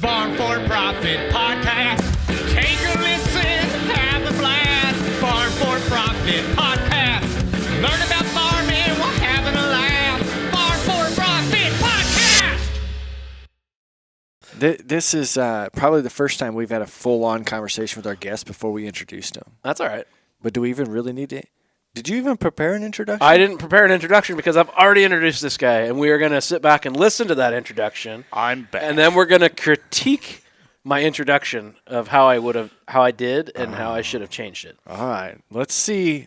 Farm for Profit Podcast. Take a listen, have a blast. Farm for Profit Podcast. Learn about farming while having a laugh. Farm for Profit Podcast. This is probably the first time we've had a full-on conversation with our guests before we introduced them. That's all right. But do we even really need to? Did you even prepare an introduction? I didn't prepare an introduction because I've already introduced this guy, and we are going to sit back and listen to that introduction. I'm back. And then we're going to critique my introduction of how I did, and how I should have changed it. All right. Let's see.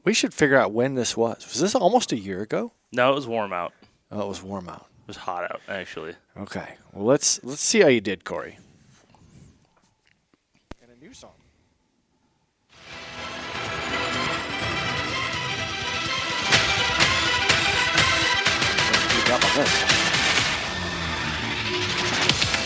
We should figure out when this was. Was this almost a year ago? No, it was warm out. Oh, it was warm out. It was hot out, actually. Okay. Well, let's see how you did, Corey. And a new song.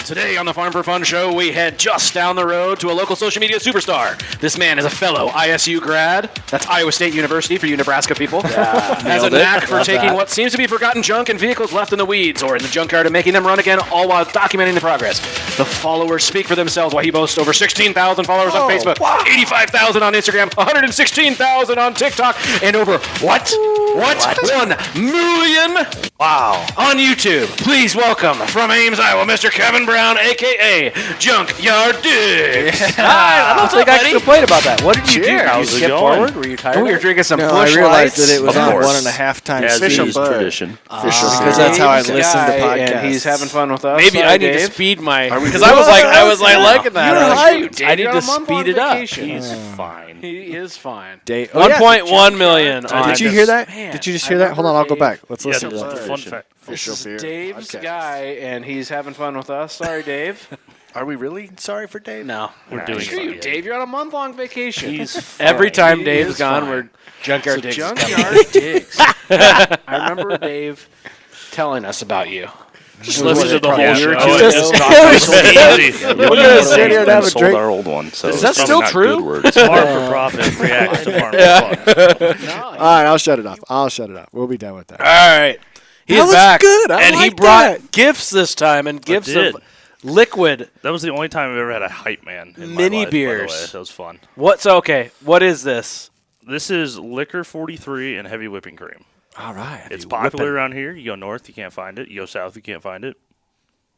Today on the Farm for Fun show, we head just down the road to a local social media superstar. This man is a fellow ISU grad. That's Iowa State University for you Nebraska people. Has a knack for taking what seems to be forgotten junk and vehicles left in the weeds or in the junkyard and making them run again, all while documenting the progress. The followers speak for themselves while he boasts over 16,000 followers on Facebook, 85,000 on Instagram, 116,000 on TikTok, and over what? 1 million on YouTube. Please welcome from Ames, Iowa, Mr. Kevin Brown, a.k.a. Junkyard Diggs. I don't think I can complain about that. What did you do? Did you How's it skip going? forward? Were you tired? We were drinking some No, Busch I realized Lights. that it was Of on course. 1.5 times As speed. is tradition. Because that's how I listen to podcasts. And he's having fun with us. Maybe Sorry, I need Dave. to speed my Because I was like liking that. You're I was hyped, like, Dave. I need You're to on a month speed long it up. vacation. He's fine. He is fine. 1.1 million. Did you hear that? Did you just hear that? Hold on, I'll go back. Let's Yeah, listen to that's that. a fun fact. This is Dave's guy, and he's having fun with us. Sorry, Dave. Are we really sorry for Dave? No. We're doing Screw you, fine. Dave. You're on a month-long vacation. He's Every time He Dave's is gone, fine. we're Junkyard Diggs. Junkyard Diggs. I remember Dave telling us about you. Just listen to the whole Yeah, show. no, It's not easy. We're gonna sit here and have a sold drink. our old one, so Is that it's probably still not true? good words. Farm for profit reacts to farm for fun. All right, I'll shut it off. We'll be done with that. All right. He That is was back. good. I and he like brought that. gifts this time, and gifts did. of liquid. That was the only time I've ever had a hype man in Mini my life, beers. by the way. That was fun. What's okay? What is this? This is Liquor 43 and heavy whipping cream. All right. It's popular around here. You go north, you can't find it. You go south, you can't find it.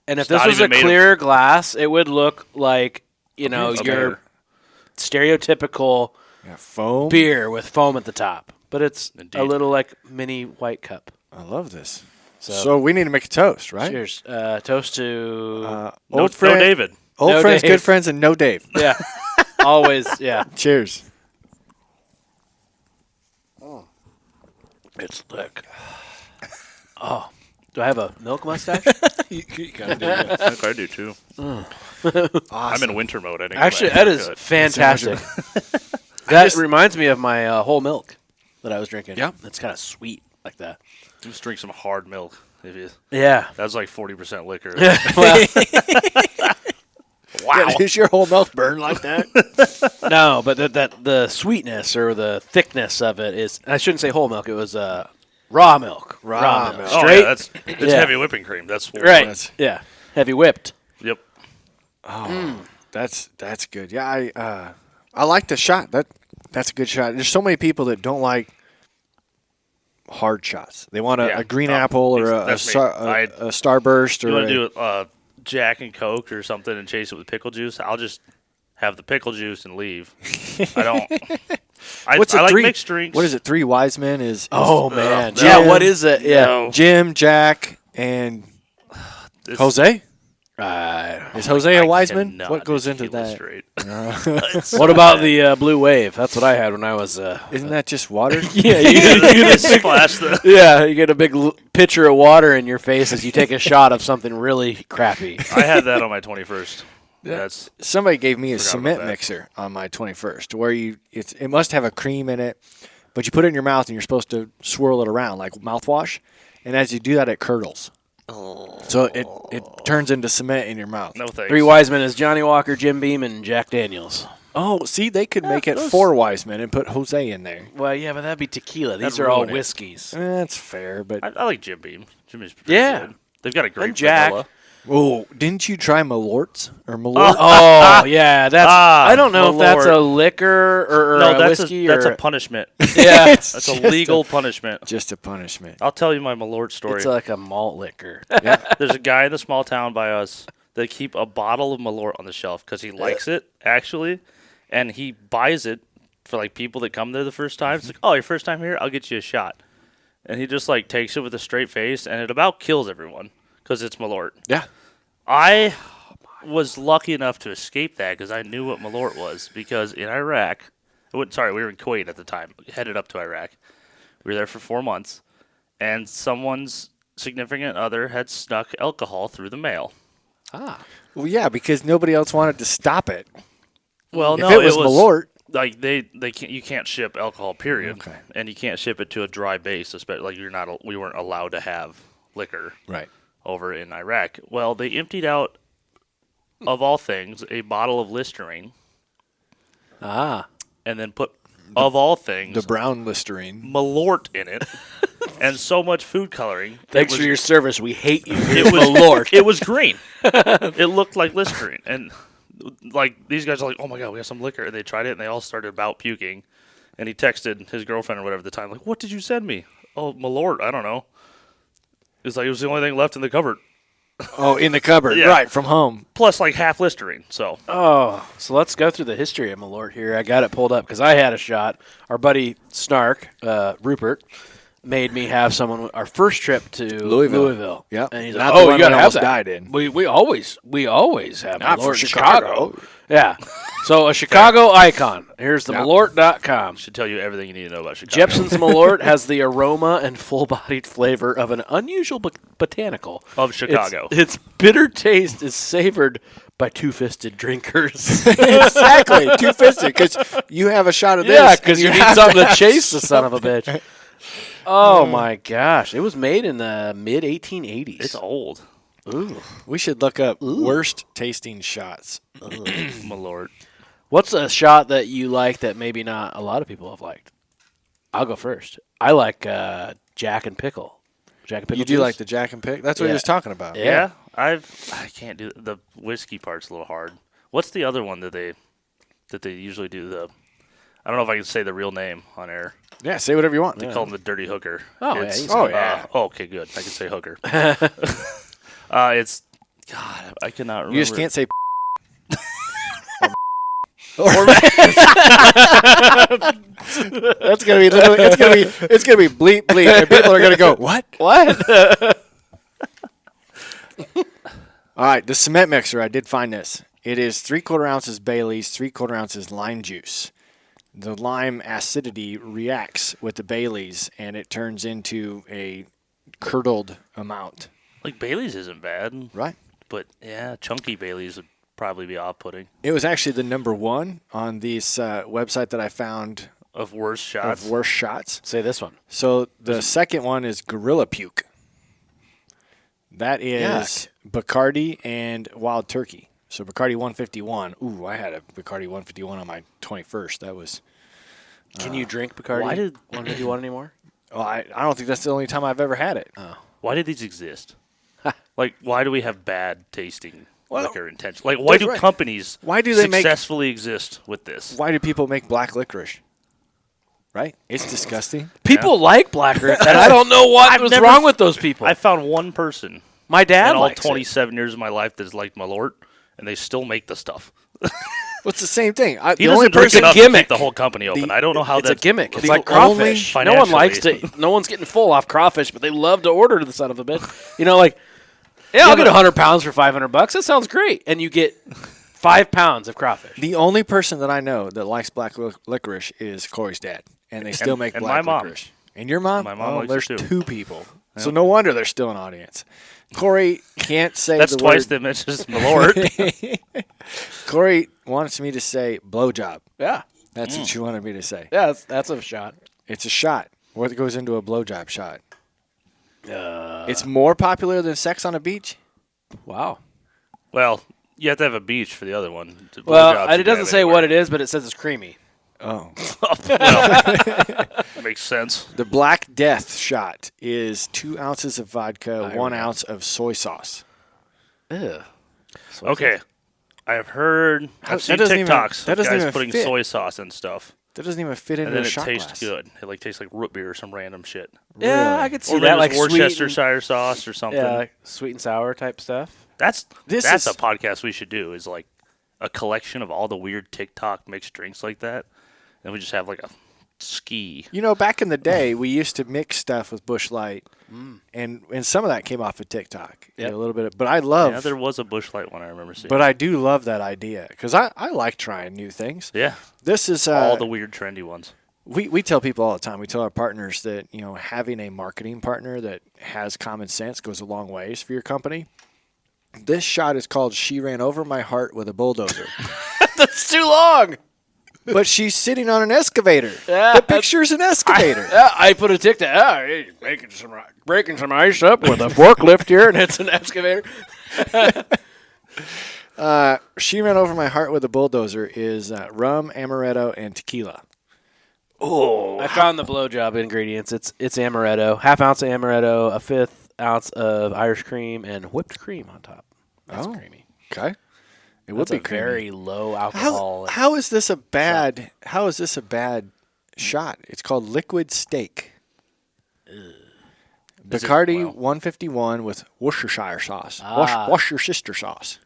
And if It's this not was a even made of- clear glass, it would look like, your beer. stereotypical Yeah, foam. beer with foam at the top. But it's Indeed. a little like mini white cup. I love this. So, So we need to make a toast, right? cheers. Toast to No, Old friend, no David. old No friends, Dave. good friends, and no Dave. yeah. Always, yeah. Cheers. It's thick. Oh, do I have a milk mustache? You gotta do that. I think I do too. I'm in winter mode. I think Actually, that is fantastic. That reminds me of my whole milk that I was drinking. Yeah. It's kind of sweet like that. Just drink some hard milk. If you, Yeah. that's like 40% liquor. Wow. Is your whole mouth burned like that? No, but the sweetness or the thickness of it is, I shouldn't say whole milk. It was raw milk. Raw milk. Oh, Straight. yeah, it's Yeah. heavy whipping cream. That's what Right. That's- Yeah. Heavy whipped. Yep. That's good. Yeah, I like the shot. That's a good shot. There's so many people that don't like hard shots. They want Yeah. a green apple or a That's me. Starburst or You want to do Jack and Coke or something and chase it with pickle juice? I'll just have the pickle juice and leave. I don't. I like three, mixed drinks. What is it? 3 wise men is Oh, man. no. Yeah, what is it? Yeah. No. Jim, Jack, and It's- Jose. Is Jose a I wise man? cannot What goes do into tequila that? straight. What about the Blue Wave? That's what I had when I was. Isn't that just water? Yeah, You just splash the. yeah, you get a big pitcher of water in your face as you take a shot of something really crappy. I had that on my 21st. That's Somebody gave me a Forgot cement about that. mixer on my 21st, where it must have a cream in it, but you put it in your mouth and you're supposed to swirl it around like mouthwash, and as you do that, it curdles. So it turns into cement in your mouth. no thanks. 3 wise men is Johnny Walker, Jim Beam, and Jack Daniels. Oh, see, they could make it 4 wise men and put Jose in there. Well, yeah, but that'd be tequila. These That'd are all ruin it. whiskeys. That's fair, but I like Jim Beam. Jim Beam's pretty Yeah. good. They've got a great And Jack. vanilla. Oh, didn't you try malorts or malort? Oh, yeah. That's. I don't know if that's a malort. liquor or No, a that's whiskey that's or a punishment. yeah. That's a legal punishment. Just a punishment. I'll tell you my malort story. It's like a malt liquor. There's a guy in the small town by us that keep a bottle of malort on the shelf because he likes it actually, and he buys it for like people that come there the first time. It's like, oh, your first time here, I'll get you a shot, and he just like takes it with a straight face, and it about kills everyone because it's malort. Yeah. I was lucky enough to escape that because I knew what malort was. Because in Iraq, we were in Kuwait at the time, headed up to Iraq. We were there for 4 months, and someone's significant other had snuck alcohol through the mail. Well, yeah, because nobody else wanted to stop it. Well, If no, it was malort, like they can't. You can't ship alcohol, period. Okay. And you can't ship it to a dry base, especially like we weren't allowed to have liquor right? over in Iraq. Well, they emptied out, of all things, a bottle of Listerine, and then put, of all things, The brown Listerine. malort in it, and so much food coloring. Thanks for your service. We hate you. It was malort. It was green. It looked like Listerine, and like these guys are like, "Oh my god, we got some liquor," and they tried it, and they all started about puking. And he texted his girlfriend or whatever at the time, like, "What did you send me?" "Oh, malort. I don't know." It's like it was the only thing left in the cupboard. Oh, in the cupboard, Yeah. right, from home. Plus, like half Listerine. So Oh, so let's go through the history of malort here. I got it pulled up because I had a shot. Our buddy Snark, Rupert, made me have someone. Our first trip to Louisville. Yep. And he's Not like, the "Oh, one you gotta I have almost that." died in. We always have Not malort for in Chicago. Yeah. So a Chicago icon. Here's the Yep. malort.com. should tell you everything you need to know about Chicago. Jepson's Malort has the aroma and full-bodied flavor of an unusual botanical. Of Chicago. Its bitter taste is savored by two-fisted drinkers. Exactly, two-fisted, because you have a shot of this. Yeah, and because you need have something to have- chase the son of a bitch. Oh, my gosh. It was made in the mid-1880s. It's old. Ooh. We should look up worst tasting shots. Malort. What's a shot that you like that maybe not a lot of people have liked? I'll go first. I like Jack and Pickle. Jack and Pickle You do juice. like the Jack and Pick? That's what he Yeah. was talking about. Yeah. I can't do the whiskey part's a little hard. What's the other one that they usually do? I don't know if I can say the real name on air. Yeah, say whatever you want. They call him the Dirty Hooker. Oh, yeah, It's, he's- Oh, yeah. okay, good. I can say hooker. It's God. I cannot remember. You just can't say That's gonna be literally. It's gonna be bleep bleep, and people are gonna go what? What? All right, the cement mixer. I did find this. It is 3/4 ounces Bailey's, 3/4 ounces lime juice. The lime acidity reacts with the Bailey's, and it turns into a curdled amount. Like Bailey's isn't bad, Right. but yeah, chunky Bailey's would probably be off-putting. It was actually the number one on this website that I found Of worst shots. of worst shots. Say this one. So the second one is Gorilla Puke. That is Bacardi and Wild Turkey. So Bacardi 151. Ooh, I had a Bacardi 151 on my 21st. That was. Can you drink Bacardi? why did- 151 anymore? Well, I don't think that's the only time I've ever had it. Why did these exist? Like, why do we have bad tasting Well, liquor intention? Like, why that's do right. companies Why do they make- successfully exist with this? Why do people make black licorice? Right? It's disgusting. People like black and I don't know what was never- wrong with those people. I found one person My dad in all likes 27 years of my life that's liked Malort, and they still make the stuff. Well, it's the same thing. He The only doesn't drink person. enough gimmick. to keep the whole company open. I don't know how it's a that's gimmick. It's the like only- crawfish. No one likes financially. to. No one's getting full off crawfish, but they love to order the son of a bitch. You know, like, yeah, I'll get 100 pounds for $500. That sounds great, and you get 5 pounds of crawfish. The only person that I know that likes black licorice is Corey's dad, and they still make and black my mom. licorice. And your mom? My mom Oh, likes there's it too. 2 people. So no wonder there's still an audience. Corey can't say That's the twice word. the mentions Malort. Corey wants me to say blowjob. Yeah, That's what you wanted me to say. yeah, that's a shot. It's a shot. What goes into a blowjob shot? It's more popular than sex on a beach? Wow. Well, you have to have a beach for the other one. Well, it doesn't say what it is, but it says it's creamy. Oh. Makes sense. The Black Death shot is 2 ounces of vodka, here 1 we go. ounce of soy sauce. Ew. Okay. I've seen doesn't even- TikToks that of doesn't guys even putting fit. soy sauce and stuff. That doesn't even fit into And then a it shot tastes glass. good. It like tastes like root beer or some random shit. Yeah, Really? I could see Or that, maybe like it's Worcestershire sauce or something. Yeah, like sweet and sour type stuff. That's This a is- podcast we should do. Is like a collection of all the weird TikTok mixed drinks like that, and we just have like a ski. You know, back in the day, we used to mix stuff with Busch Light, and some of that came off of TikTok. You know, a little bit. But I love. Yeah, there was a Busch Light one I remember seeing. But I do love that idea because I like trying new things. yeah, This is all the weird trendy ones. we tell people all the time. We tell our partners that having a marketing partner that has common sense goes a long ways for your company. This shot is called "She Ran Over My Heart with a Bulldozer," That's too long. but she's sitting on an excavator. Yeah, The picture's an excavator. I put a TikTok. He's breaking some ice up with a forklift here, and it's an excavator. She Ran Over My Heart with a Bulldozer is rum, amaretto, and tequila. Oh, I found the blowjob ingredients. It's amaretto, half ounce of amaretto, a 1/5 ounce of Irish cream, and whipped cream on top. That's creamy. Okay. It would That's be a creamy. very low alcohol. How is this a bad? How is this a bad shot? It's called Liquid Steak. Bacardi 151 with Worcestershire sauce. Wash your sister sauce.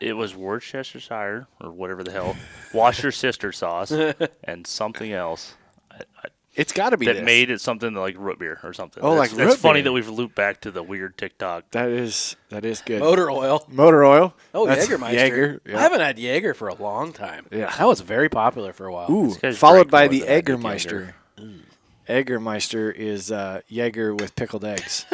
It was Worcestershire or whatever the hell. Wash your sister sauce and something else. It's got to be that this. made it something like root beer or something. Oh, like It's root funny beer. that we've looped back to the weird TikTok. That is good. Motor oil. Motor oil. Oh, That's Jägermeister. Jaeger. I haven't had Jaeger for a long time. Yeah. That was very popular for a while. Ooh, guy's followed drank by more the than I did Eggermeister. Eggermeister is Jaeger with pickled eggs.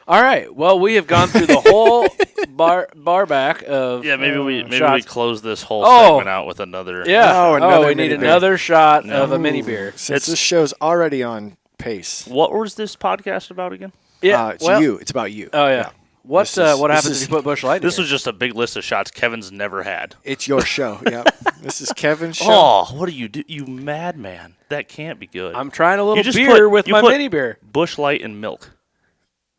All right. Well, we have gone through the whole bar back of Yeah, maybe we shots. close this whole Oh. segment out with another. Yeah. Oh, another we need mini beer. another shot of a Ooh, mini beer. Since this show's already on pace. What was this podcast about again? Yeah. It's you. It's about you. Oh yeah. What This is- what this happens is- if you put Busch Light in This here? was just a big list of shots Kevin's never had. It's your show. Yep. This is Kevin's show. Oh, what do you do? You madman. That can't be good. I'm trying a You little just beer put- with you my put mini beer. Busch Light and milk.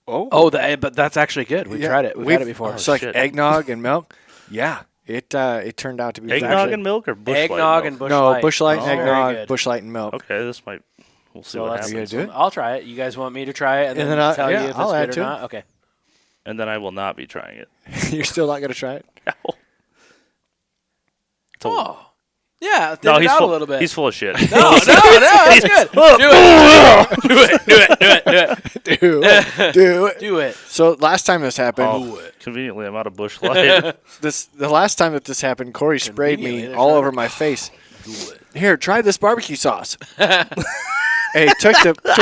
Oh, but that's actually good. We've Yeah, tried it. We've had it before. It's like shit. eggnog and milk. Yeah. It turned out to be Eggnog actually- and milk or Busch Eggnog Light and milk? Busch No, Light. Busch Light Oh, and very eggnog, good. Busch Light and milk. Okay, this might. We'll see So what let's- happens. You gonna do it? I'll try it. You guys want me to try it and, And then then tell yeah, you if I'll it's add good to or it. not? Okay. And then I will not be trying it. You're still not going to try it? It's a- Oh. Yeah, thin no, it he's out full. a little bit. He's full of shit. no, that's good. Do it. Do it. So last time this happened, Oh, conveniently, I'm out of Busch Light. the last time that this happened, Corey sprayed me Conveniently, all there's over my face. Here, try this barbecue sauce. Hey, took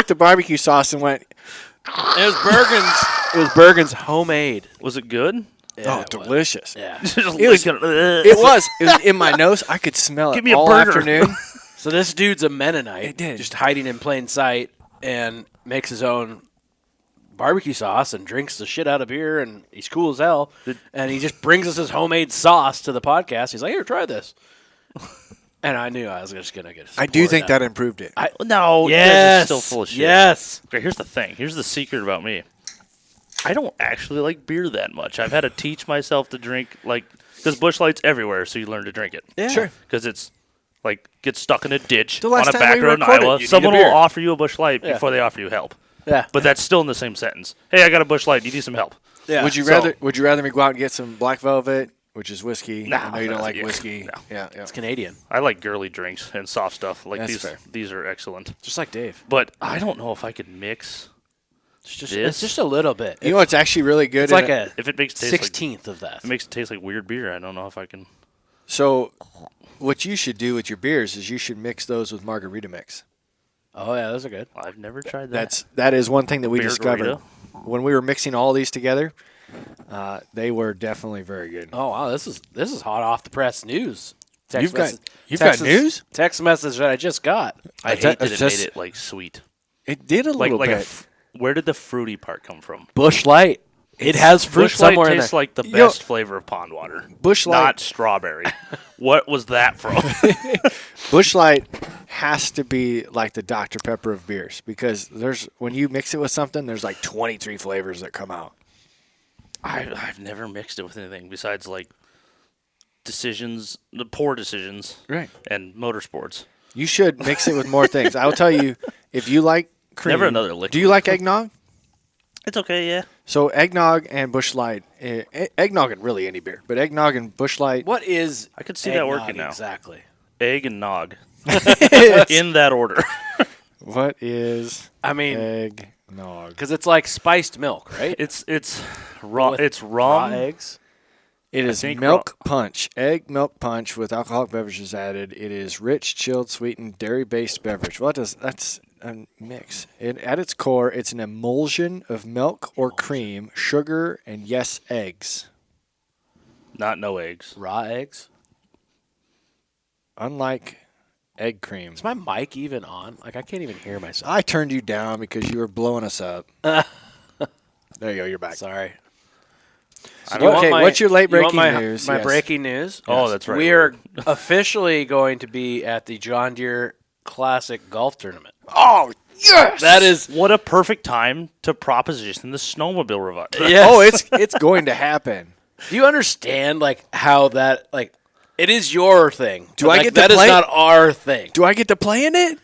the barbecue sauce and went, It was Bergen's. It was Bergen's homemade. Was it good? Yeah, oh, it was. delicious. Yeah. It was in my nose. I could smell it Give me a all burger. afternoon. So this dude's a Mennonite. It did. Just hiding in plain sight and makes his own barbecue sauce and drinks the shit out of beer, and he's cool as hell. And he just brings us his homemade sauce to the podcast. He's like, here, try this. And I knew I was just going to get I do think that improved it. No, you guys are Yes. still full of shit. Yes. Okay, here's the thing. Here's the secret about me. I don't actually like beer that much. I've had to teach myself to drink, because Busch Light's everywhere, so you learn to drink it. Yeah. Sure. Because it's, gets stuck in a ditch The on last a time back we road in recorded, you Iowa. need a Someone beer. will offer you a Busch Light Yeah. before they offer you help. Yeah. But that's still in the same sentence. Hey, I got a Busch Light. You need some help. Yeah. Would you So- rather me go out and get some Black Velvet, which is whiskey? No, I know you don't like yeah, whiskey. no. Yeah. It's Canadian. I like girly drinks and soft stuff. That's fair. These are excellent. Just like Dave. But I don't know if I could mix. It's just a little bit. You know what's actually really good? It's like a If it makes it taste like 16th of that. it makes it taste like weird beer, I don't know if I can. So, what you should do with your beers is you should mix those with margarita mix. Oh, yeah, those are good. I've never tried that. That is one thing that we Beer discovered Garita? when we were mixing all these together. They were definitely very good. Oh, wow, this is hot off the press news. You've got text news? Text message that I just got. I hate that it just- made it like sweet. It did a little bit. Where did the fruity part come from? Busch Light. It has fruit Busch Light somewhere in tastes there. like the know- best flavor of pond water. Busch Light- not strawberry. What was that from? Busch Light has to be like the Dr. Pepper of beers because when you mix it with something, there's like 23 flavors that come out. I've never mixed it with anything besides like decisions, the poor decisions, Right. and motorsports. You should mix it with more things. I will tell you, if you like cream. Never another liquid. Do you like eggnog? It's okay, yeah. So eggnog and Busch Light, eggnog and really any beer, but eggnog and Busch Light. What is I could see that eggnog working now. exactly? Egg and nog. In that order. What is I mean, eggnog? because it's like spiced milk, right? It's raw. With It's raw rum. eggs. It is think milk punch, egg milk punch with alcoholic beverages added. It is rich, chilled, sweetened, dairy-based beverage. That's a mix. At its core, it's an emulsion of milk or cream, sugar, and yes, eggs. Not no eggs. Raw eggs. Unlike egg cream. Is my mic even on? Like I can't even hear myself. I turned you down because you were blowing us up. There you go. You're back. Sorry. Okay, what's your late breaking my, news? My Yes. breaking news. Oh, that's right. We are officially going to be at the John Deere Classic Golf Tournament. Oh, yes! That is What a perfect time to proposition the snowmobile revival. yes. Oh, it's going to happen. Do you understand like how that like it is your thing? Do but, I like, get to that is play? not our thing. Do I get to play in it?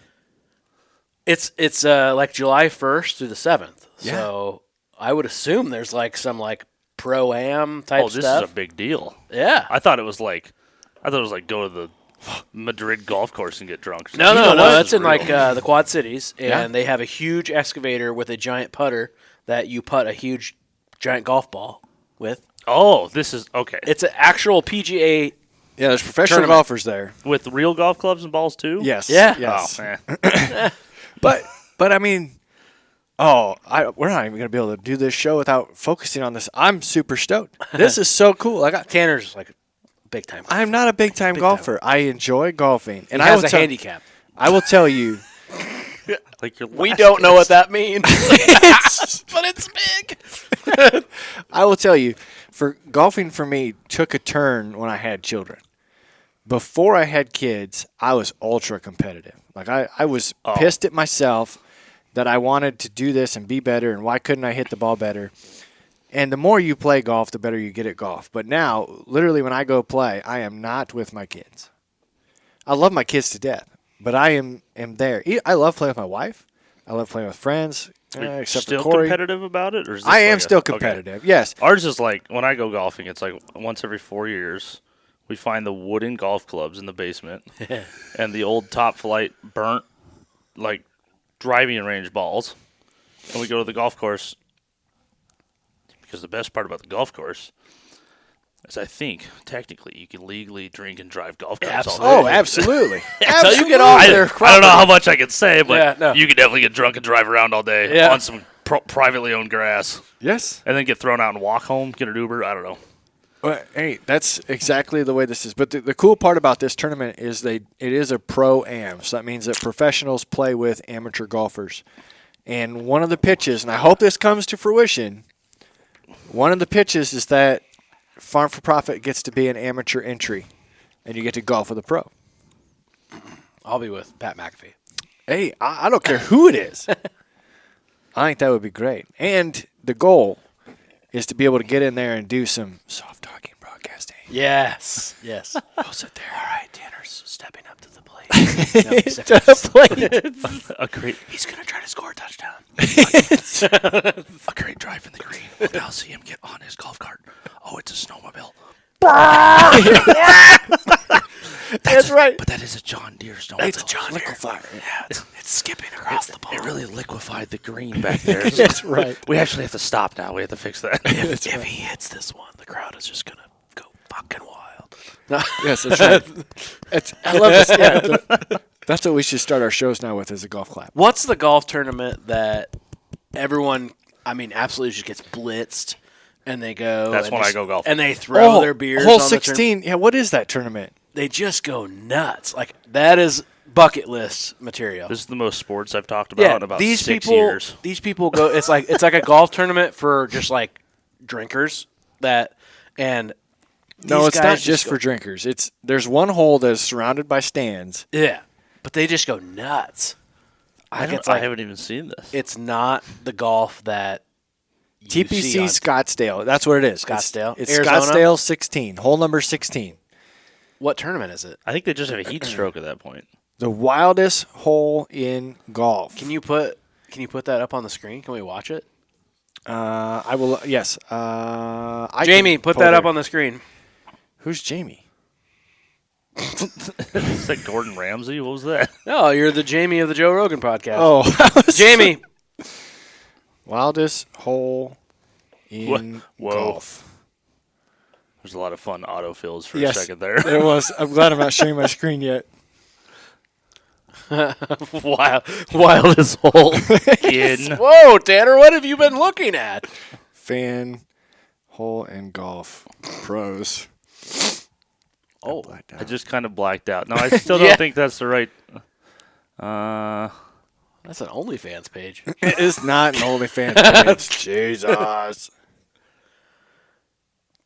It's like July 1st through the 7th. Yeah. So I would assume there's like some like pro-am type Oh, this stuff. is a big deal. Yeah. I thought it was like go to the Madrid golf course and get drunk. No, You know no. what? That's This in is like real. the Quad Cities, and Yeah. they have a huge excavator with a giant putter that you putt a huge, giant golf ball with. Oh, this is okay. It's an actual PGA. Yeah, there's professional Tournament. golfers there. With real golf clubs and balls too. Yes. Yeah. Yes. Oh, man. But I mean, we're not even going to be able to do this show without focusing on this. I'm super stoked. This is so cool. Tanner's like a big time. I'm not a big time golfer. I enjoy golfing, and He I has will a tell, handicap. I will tell you. Like your We last don't know guess. what that means, but it's big. I will tell you. For golfing for me took a turn when I had children. Before I had kids, I was ultra competitive. Like I was pissed at myself that I wanted to do this and be better, and why couldn't I hit the ball better? And the more you play golf, the better you get at golf. But now, literally, when I go play, I am not with my kids. I love my kids to death, but I am there. I love playing with my wife. I love playing with friends, except Still for Corey. competitive about it, or is this I am like still okay. competitive. Yes. Ours is like when I go golfing, it's like once every 4 years. We find the wooden golf clubs in the basement and the old Top Flight burnt like driving range balls, and we go to the golf course. Because the best part about the golf course is, I think technically you can legally drink and drive golf carts all day. Oh, absolutely. Until you get off I their don't know how much I can say, but Yeah, no. you can definitely get drunk and drive around all day Yeah. on some privately owned grass, Yes. and then get thrown out and walk home, get an Uber. I don't know. Well, hey, that's exactly the way this is. But the cool part about this tournament is it is a pro-am. So that means that professionals play with amateur golfers. And one of the pitches, and I hope this comes to fruition, one of the pitches is that Farm for Profit gets to be an amateur entry, and you get to golf with a pro. I'll be with Pat McAfee. Hey, I don't care who it is. I think that would be great. And the goal is to be able to get in there and do some soft talking broadcasting. Yes. Yes. I'll sit there. All right, Tanner's stepping up to the plate. Agreed. He's gonna try to score a touchdown. A great drive in the green. We'll now see him get on his golf cart. Oh, it's a snowmobile. That's right. But that is a John Deere snowmobile. It's a John Deere. Yeah, it's skipping across the ball. It really liquefied the green back there. That's right. We actually have to stop now. We have to fix that. If he hits this one, the crowd is just gonna go fucking wild. Yes, that's right. I love this. Yeah, that's what we should start our shows now with, is a golf clap. What's the golf tournament that everyone, absolutely just gets blitzed, and they go? That's and when I just- go golfing. and they throw their beers. Hole on the 16. Yeah, what is that tournament? They just go nuts. Like that is bucket list material. This is the most sports I've talked about in about these 6 people, years. These people go. It's like a golf tournament for just like drinkers. No, these it's not guys just go- for drinkers. There's one hole that is surrounded by stands. Yeah, but they just go nuts. I it's like- haven't even seen this. It's not the golf that TPC Scottsdale. That's what it is. Scottsdale? It's Arizona? Scottsdale 16. Hole number 16. What tournament is it? I think they just have a heat stroke at that point. The wildest hole in golf. Can you put that up on the screen? Can we watch it? I will. Yes. Jamie, put that up on the screen. Who's Jamie? Is that Gordon Ramsay? What was that? No, you're the Jamie of the Joe Rogan podcast. Oh, Jamie. Wildest hole in Whoa. golf. There's a lot of fun autofills for Yes, a second there. There was. I'm glad I'm not sharing my screen yet. Wildest hole In. Whoa, Tanner, what have you been looking at? Fan hole in golf pros. Oh, I just kind of blacked out. No, I still don't think that's the right. that's an OnlyFans page. It is not an OnlyFans page. Jesus.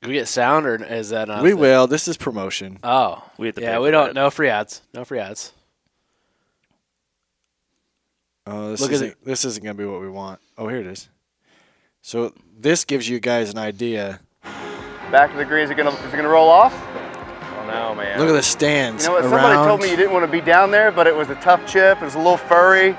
Do we get sound or is that not? We will. This is promotion. Oh, We have to pay yeah. for We don't. that. No free ads. No free ads. Oh, Look at this isn't going to be what we want. Oh, here it is. So this gives you guys an idea. Back to the green. Is it gonna roll off? Oh no, man. Look at the stands You know what? around. Somebody told me you didn't want to be down there, but it was a tough chip. It was a little furry.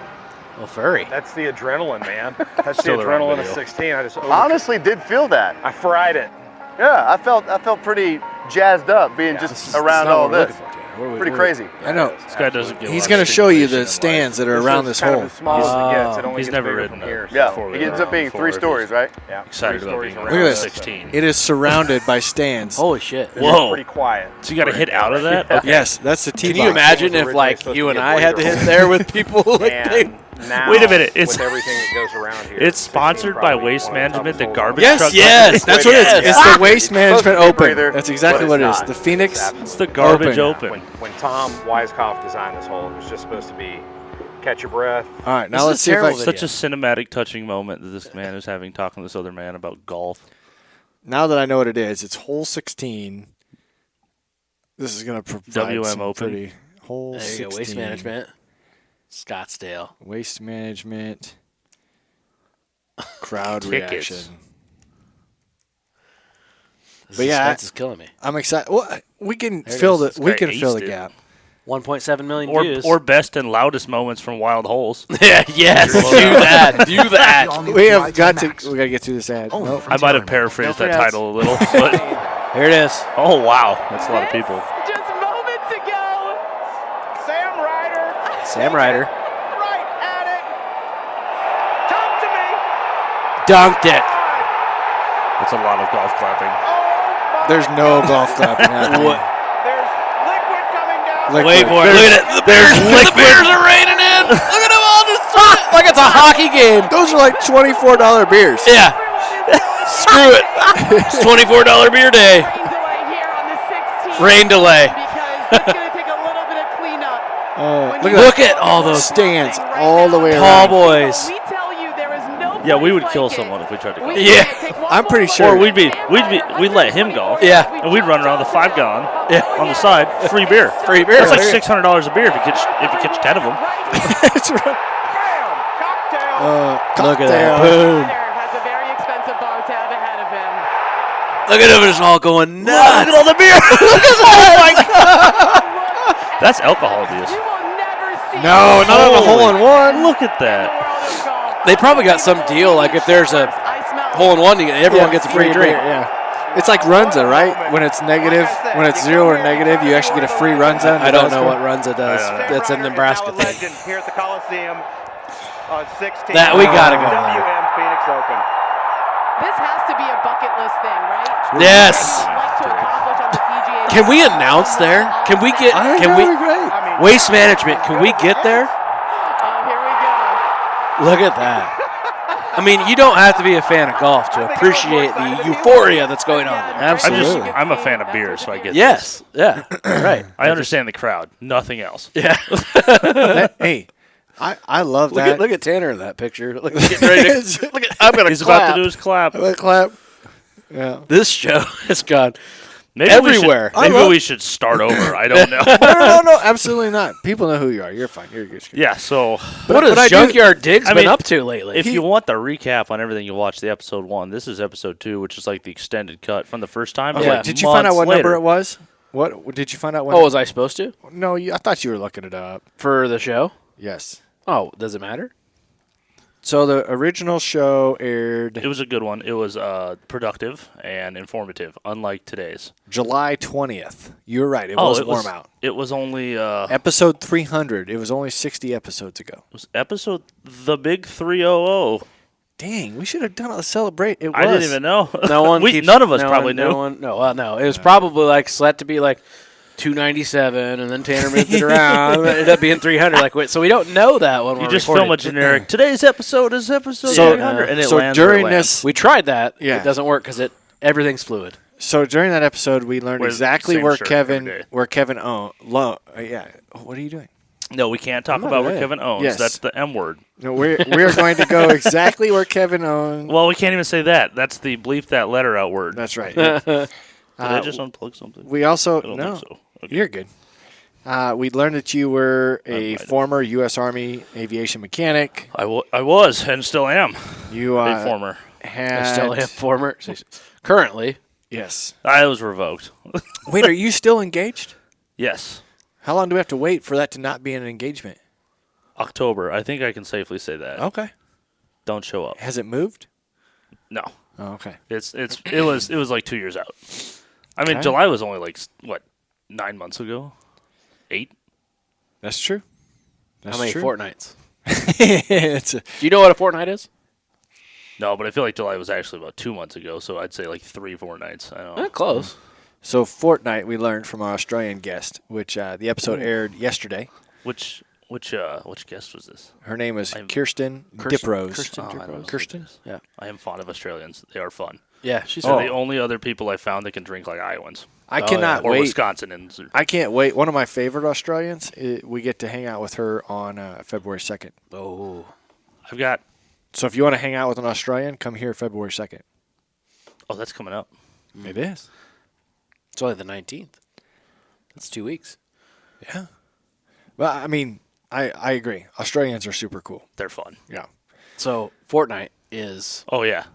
Well, furry. That's the adrenaline, man. That's the Still the wrong adrenaline of video. 16. I just Honestly, did feel that. I fried it. Yeah, I felt pretty jazzed up being just around all this. Pretty crazy. I know. This guy doesn't get a He's lot going to of show you stimulation the in stands life. that are around this kind hole. of as small as it gets. It only He's gets never bigger ridden from here. Yeah, Four-wheeler it ends up being before 3 if stories, right? Yeah. Excited Three about stories being around Look at this. 16. It is surrounded by stands. Holy shit. Whoa. Pretty quiet. So you got to hit out of that? Okay. Yes, that's the tee Can you box. imagine was if originally like supposed you to and be a I had to breeder hit there with people like they? And now, Wait a minute, it's- with everything that goes around here. It's 16 sponsored by probably Waste one of the Management, the toughest garbage holes. truck. Yes, That's what it is. Yes. It's the Waste Management Supposed to be a Open. breather, That's exactly but what it it's is. not. The Phoenix. It's the garbage Open. open. When Tom Weiskopf designed this hole, it was just supposed to be catch your breath. All right, now This let's is see if I terrible can. video. Such a cinematic, touching moment that this man is having talking to this other man about golf. Now that I know what it is, it's hole 16. This is going to provide WM some Open. pretty hole There you 16. go. Waste management. Scottsdale. Waste management. Crowd Tickets. reaction. This But yeah, suspense is killing me. I'm excited. Well, we can There it fill is. the This we guy can fill aced the it. gap. 1.7 million views. Or best and loudest moments from wild holes. yeah, yes, do that. Do that. We have got to. We got to get through this ad. Nope. I might have paraphrased Don't that forget. title a little, but Here it is. oh wow, that's a lot of people. Just moments ago, Sam Ryder, Sam Ryder right at it. Come to me. dunked it. That's a lot of golf clapping. There's no golf clapping happening. What? There's liquid coming down. Liquid. Wait for it. Look at it. The Bears are raining in. Look at them all just like it's a hockey game. Those are like $24 beers. Yeah. Screw it. It's $24 beer day. rain delay here on the 16th. Rain delay. Because it's going to take a little bit of cleanup. When you Look at all those stands right all the now, way tall around. boys. We tell you there is no Yeah, we place would kill like it. someone if we tried to golf. We Yeah. can't take one I'm pretty more sure. Or look. we'd let him golf. Yeah. And we'd run around the 5-gallon Yeah. on the side, free beer. Free beer. That's like $600 a beer if you catch 10 of them. That's right. Bam! Cocktail. Look at that. Cocktail. Boom. Has a very expensive bar tab ahead of him. Look at them just all going nuts. Look at all the beer. That's alcohol abuse. You will never see No, not on a hole in one. Look at that. They probably got some deal. Like if there's a hole in one, everyone gets a free drink. Yeah. It's like Runza, right? When it's negative, when it's 0 or negative, you actually get a free Runza. I don't know what Runza does. I That's a Nebraska Now a thing. legend here at the Coliseum on 16. That we gotta go there. WM Phoenix Open. This has to be a bucket list thing, right? Yes. You'd like to accomplish on the PGA Can we announce there? Can we get? Can we? Great. I mean, Waste management. Can we get there? Oh, here we go. Look at that. I mean, you don't have to be a fan of golf to appreciate the euphoria that's going on there. Absolutely. I'm a fan of beer, so I get Yes. Yeah. Right. I understand the crowd. Nothing else. Yeah. Hey, I love Look that. at look at Tanner in that picture. Look, getting ready to, look at. I'm gonna He's clap. about to do his clap. Clap. Yeah. This show has gone Maybe everywhere. Maybe we should start over. I don't know. No, absolutely not. People know who you are. You're fine. You're good. Yeah, so What has Junkyard Diggs been up to lately? if you want the recap on everything you watched, the episode 1, this is episode 2, which is like the extended cut from the first time. Okay, Yeah. did you find out what months number later. it was? What did you find out? When Oh, was I supposed to? No, I thought you were looking it up. For the show? Yes. Oh, does it matter? So the original show aired It was a good one. It was productive and informative, unlike today's. July 20th. You're right. It was it warm was out. It was only it Episode 300. It was only 60 episodes ago. was episode the big 300. Dang, we should have done it to celebrate. It was. I didn't even know. No one. None of us probably knew. No. It was probably like set to be like 297, and then Tanner moved it around. It ended up being 300. So we don't know that when You we're just recording. film a generic. Today's episode is episode So- 300, and it so lands where it during lands. this, We tried that. Yeah. It doesn't work because everything's fluid. so during that episode, we learned Wear the exactly same where shirt every Kevin, day. owned. Yeah. What are you doing? No, we can't talk not about where aware. Kevin owns. Yes. That's the M word. No, we're going to go exactly where Kevin owned. Well, we can't even say that. That's the bleep that letter out word. That's right. Did I just unplug something? We also I don't no. think so. Okay. You're good. We learned that you were a right. former U.S. Army aviation mechanic. I was and still am You a former. had I still am former. Currently, yes. I was revoked. Wait, are you still engaged? Yes. How long do we have to wait for that to not be an engagement? October. I think I can safely say that. Okay. Don't show up. Has it moved? No. Oh, okay. It was like 2 years out. I mean, Okay. July was only like what, 9 months ago? 8? That's true. That's how many true. fortnights? It's a- Do you know what a fortnight is? No, but I feel like July was actually about 2 months ago, so I'd say like 3 fortnights. I don't know. Close. so fortnight we learned from our Australian guest, which the episode aired yesterday. Which guest was this? Her name is I'm- Kirsten Diprose. Kirsten Oh, I don't know. Kirsten? Yeah. I am fond of Australians. They are fun. Yeah, she's They're Oh. the only other people I found that can drink like Iowans I cannot or wait. Wisconsinans. I can't wait. One of my favorite Australians, we get to hang out with her on February 2nd. Oh. I've got. So if you want to hang out with an Australian, come here February 2nd. Oh, that's coming up. It is. It's only the 19th. That's 2 weeks. Yeah. Well, I mean, I agree. Australians are super cool. They're fun. Yeah. So fortnight is Oh yeah.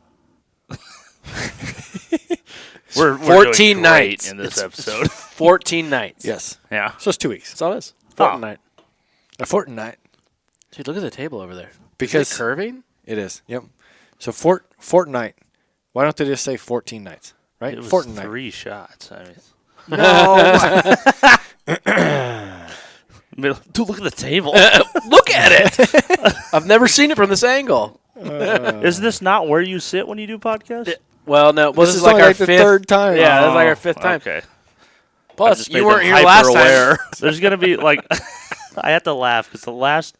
we're 14 doing great nights in this It's episode. 14 nights. Yes. Yeah. So it's 2 weeks. That's all it is. Fortnight. A fortnight. Dude, look at the table over there. Because Is it curving? it is. Yep. So fortnight. Why don't they just say 14 nights? Right? It was Fortnight. 3 shots. I mean, No. dude, look at the table. Look at it. I've never seen it from this angle. Is this not where you sit when you do podcasts? Well, no. Well, This this is is like only our like the fifth third time. Yeah, that's like our fifth time. Okay. I Plus, just you made weren't them here last hyper-aware. time. There's gonna be like, I have to laugh because the last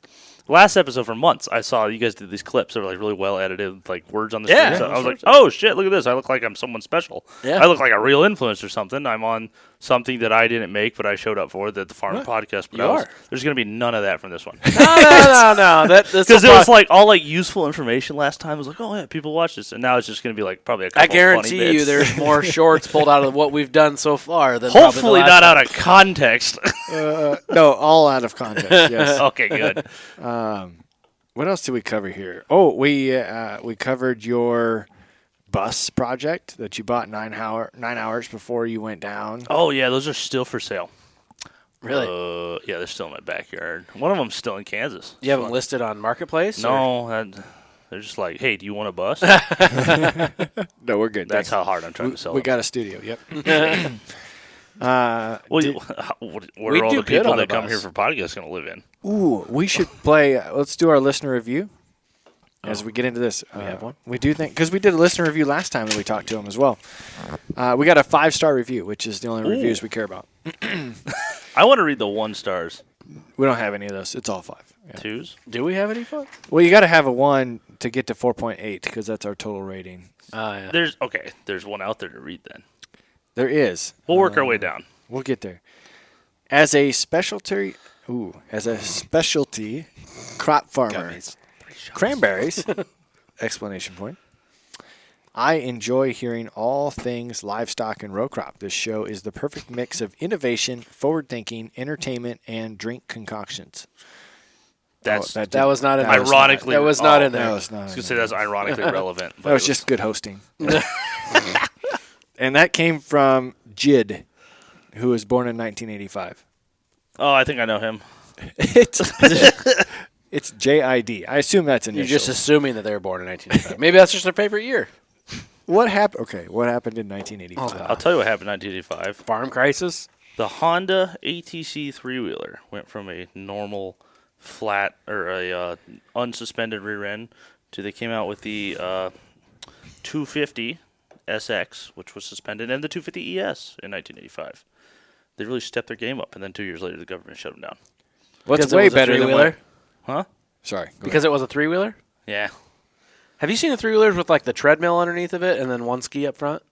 episode for months I saw you guys did these clips that were like really well edited, like words on the Yeah. screen. So I was like, oh shit, look at this! I look like I'm someone special. Yeah. I look like a real influencer or something. I'm on something that I didn't make, but I showed up for that the Farm Podcast. But You I was- are. There's gonna be none of that from this one. No. That's Because it was like all like useful information last time. It was like, oh yeah, people watch this, and now it's just gonna be like probably a couple I guarantee funny you, bits. there's more shorts pulled out of what we've done so far than Hopefully not out of context. No, all out of context. Yes. Okay, good. What else did we cover here? Oh, we covered your bus project that you bought 9 hours before you went down. Oh yeah, those are still for sale. Really? Yeah, they're still in my backyard. One of them's still in Kansas. You have them listed on Marketplace? or- No, they're just like, hey, do you want a bus? No, we're good. That's Thanks. how hard I'm trying to sell We them. got a studio. Yep. Well, did- where we are all do the good people on that a come bus. here for podcasts going to live in? Ooh, we should play. Let's do our listener review as we get into this. We have one? We do think because we did a listener review last time and we talked to them as well. We got a 5-star review, which is the only reviews we care about. I want to read the 1 stars. We don't have any of those. It's all 5. Yeah. 2s. Do we have any fun? Well, you got to have a 1 to get to 4.8 because that's our total rating. Yeah. There's one out there to read then. There is. We'll work our way down. We'll get there. As a specialty crop farmer, cranberries! Explanation point. I enjoy hearing all things livestock and row crop. This show is the perfect mix of innovation, forward thinking, entertainment, and drink concoctions. That was not in there. Ironically, That was not in there. That was not. I was gonna say that's ironically relevant. But That was just good hosting. And that came from Jid, who was born in 1985. Oh, I think I know him. It's JID. I assume that's You're initials. just assuming that they were born in 1985. Maybe that's just their favorite year. What happened? Okay, what happened in 1985? I'll tell you what happened in 1985. Farm crisis. The Honda ATC three-wheeler went from a normal flat or a unsuspended rear end to they came out with the 250 SX, which was suspended, and the 250 ES in 1985. They really stepped their game up, and then 2 years later, the government shut them down. What's Because it way was a better than three-wheeler? Huh? Sorry. go Because it was a three-wheeler? Yeah. Have you seen the three-wheelers with like the treadmill underneath of it and then one ski up front?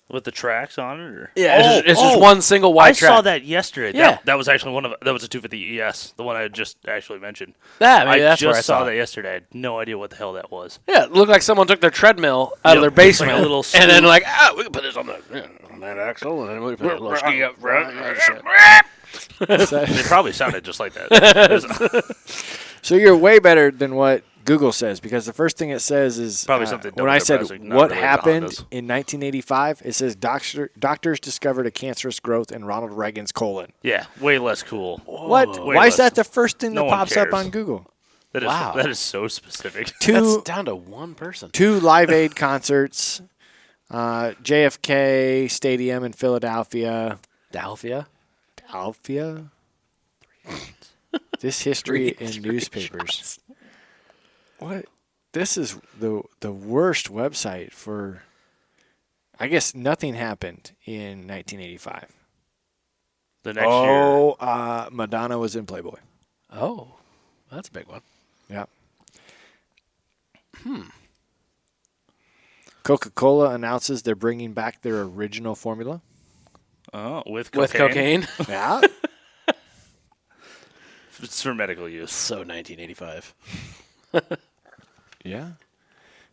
With the tracks on it? Or? Yeah, it's just one single wide I track. saw that yesterday. Yeah. That was actually that was a 250 ES, the one I just actually mentioned. Yeah, maybe I that's where just I saw saw that it. yesterday. I had no idea what the hell that was. Yeah, it looked like someone took their treadmill out of their Yep, basement like a little and then scoop. like, we can put this on that axle and then we put a little ski up front. It probably sounded just like that. So you're way better than what Google says, because the first thing it says is Probably something when I said depressing, not what related to happened Hondas. in 1985, it says doctors discovered a cancerous growth in Ronald Reagan's colon. Yeah, way less cool. What? Way Why is less. that the first thing No that one pops up cares. on Google? That is Wow. that is so specific. That's Two down to one person. Live Aid concerts, JFK Stadium in Philadelphia. Dalphia? Philadelphia. This history in newspapers. What? This is the worst website for. I guess nothing happened in 1985. The next year. Madonna was in Playboy. Oh, that's a big one. Yeah. Coca-Cola announces they're bringing back their original formula. Oh, with With cocaine? Yeah. It's for medical use. So 1985. Yeah.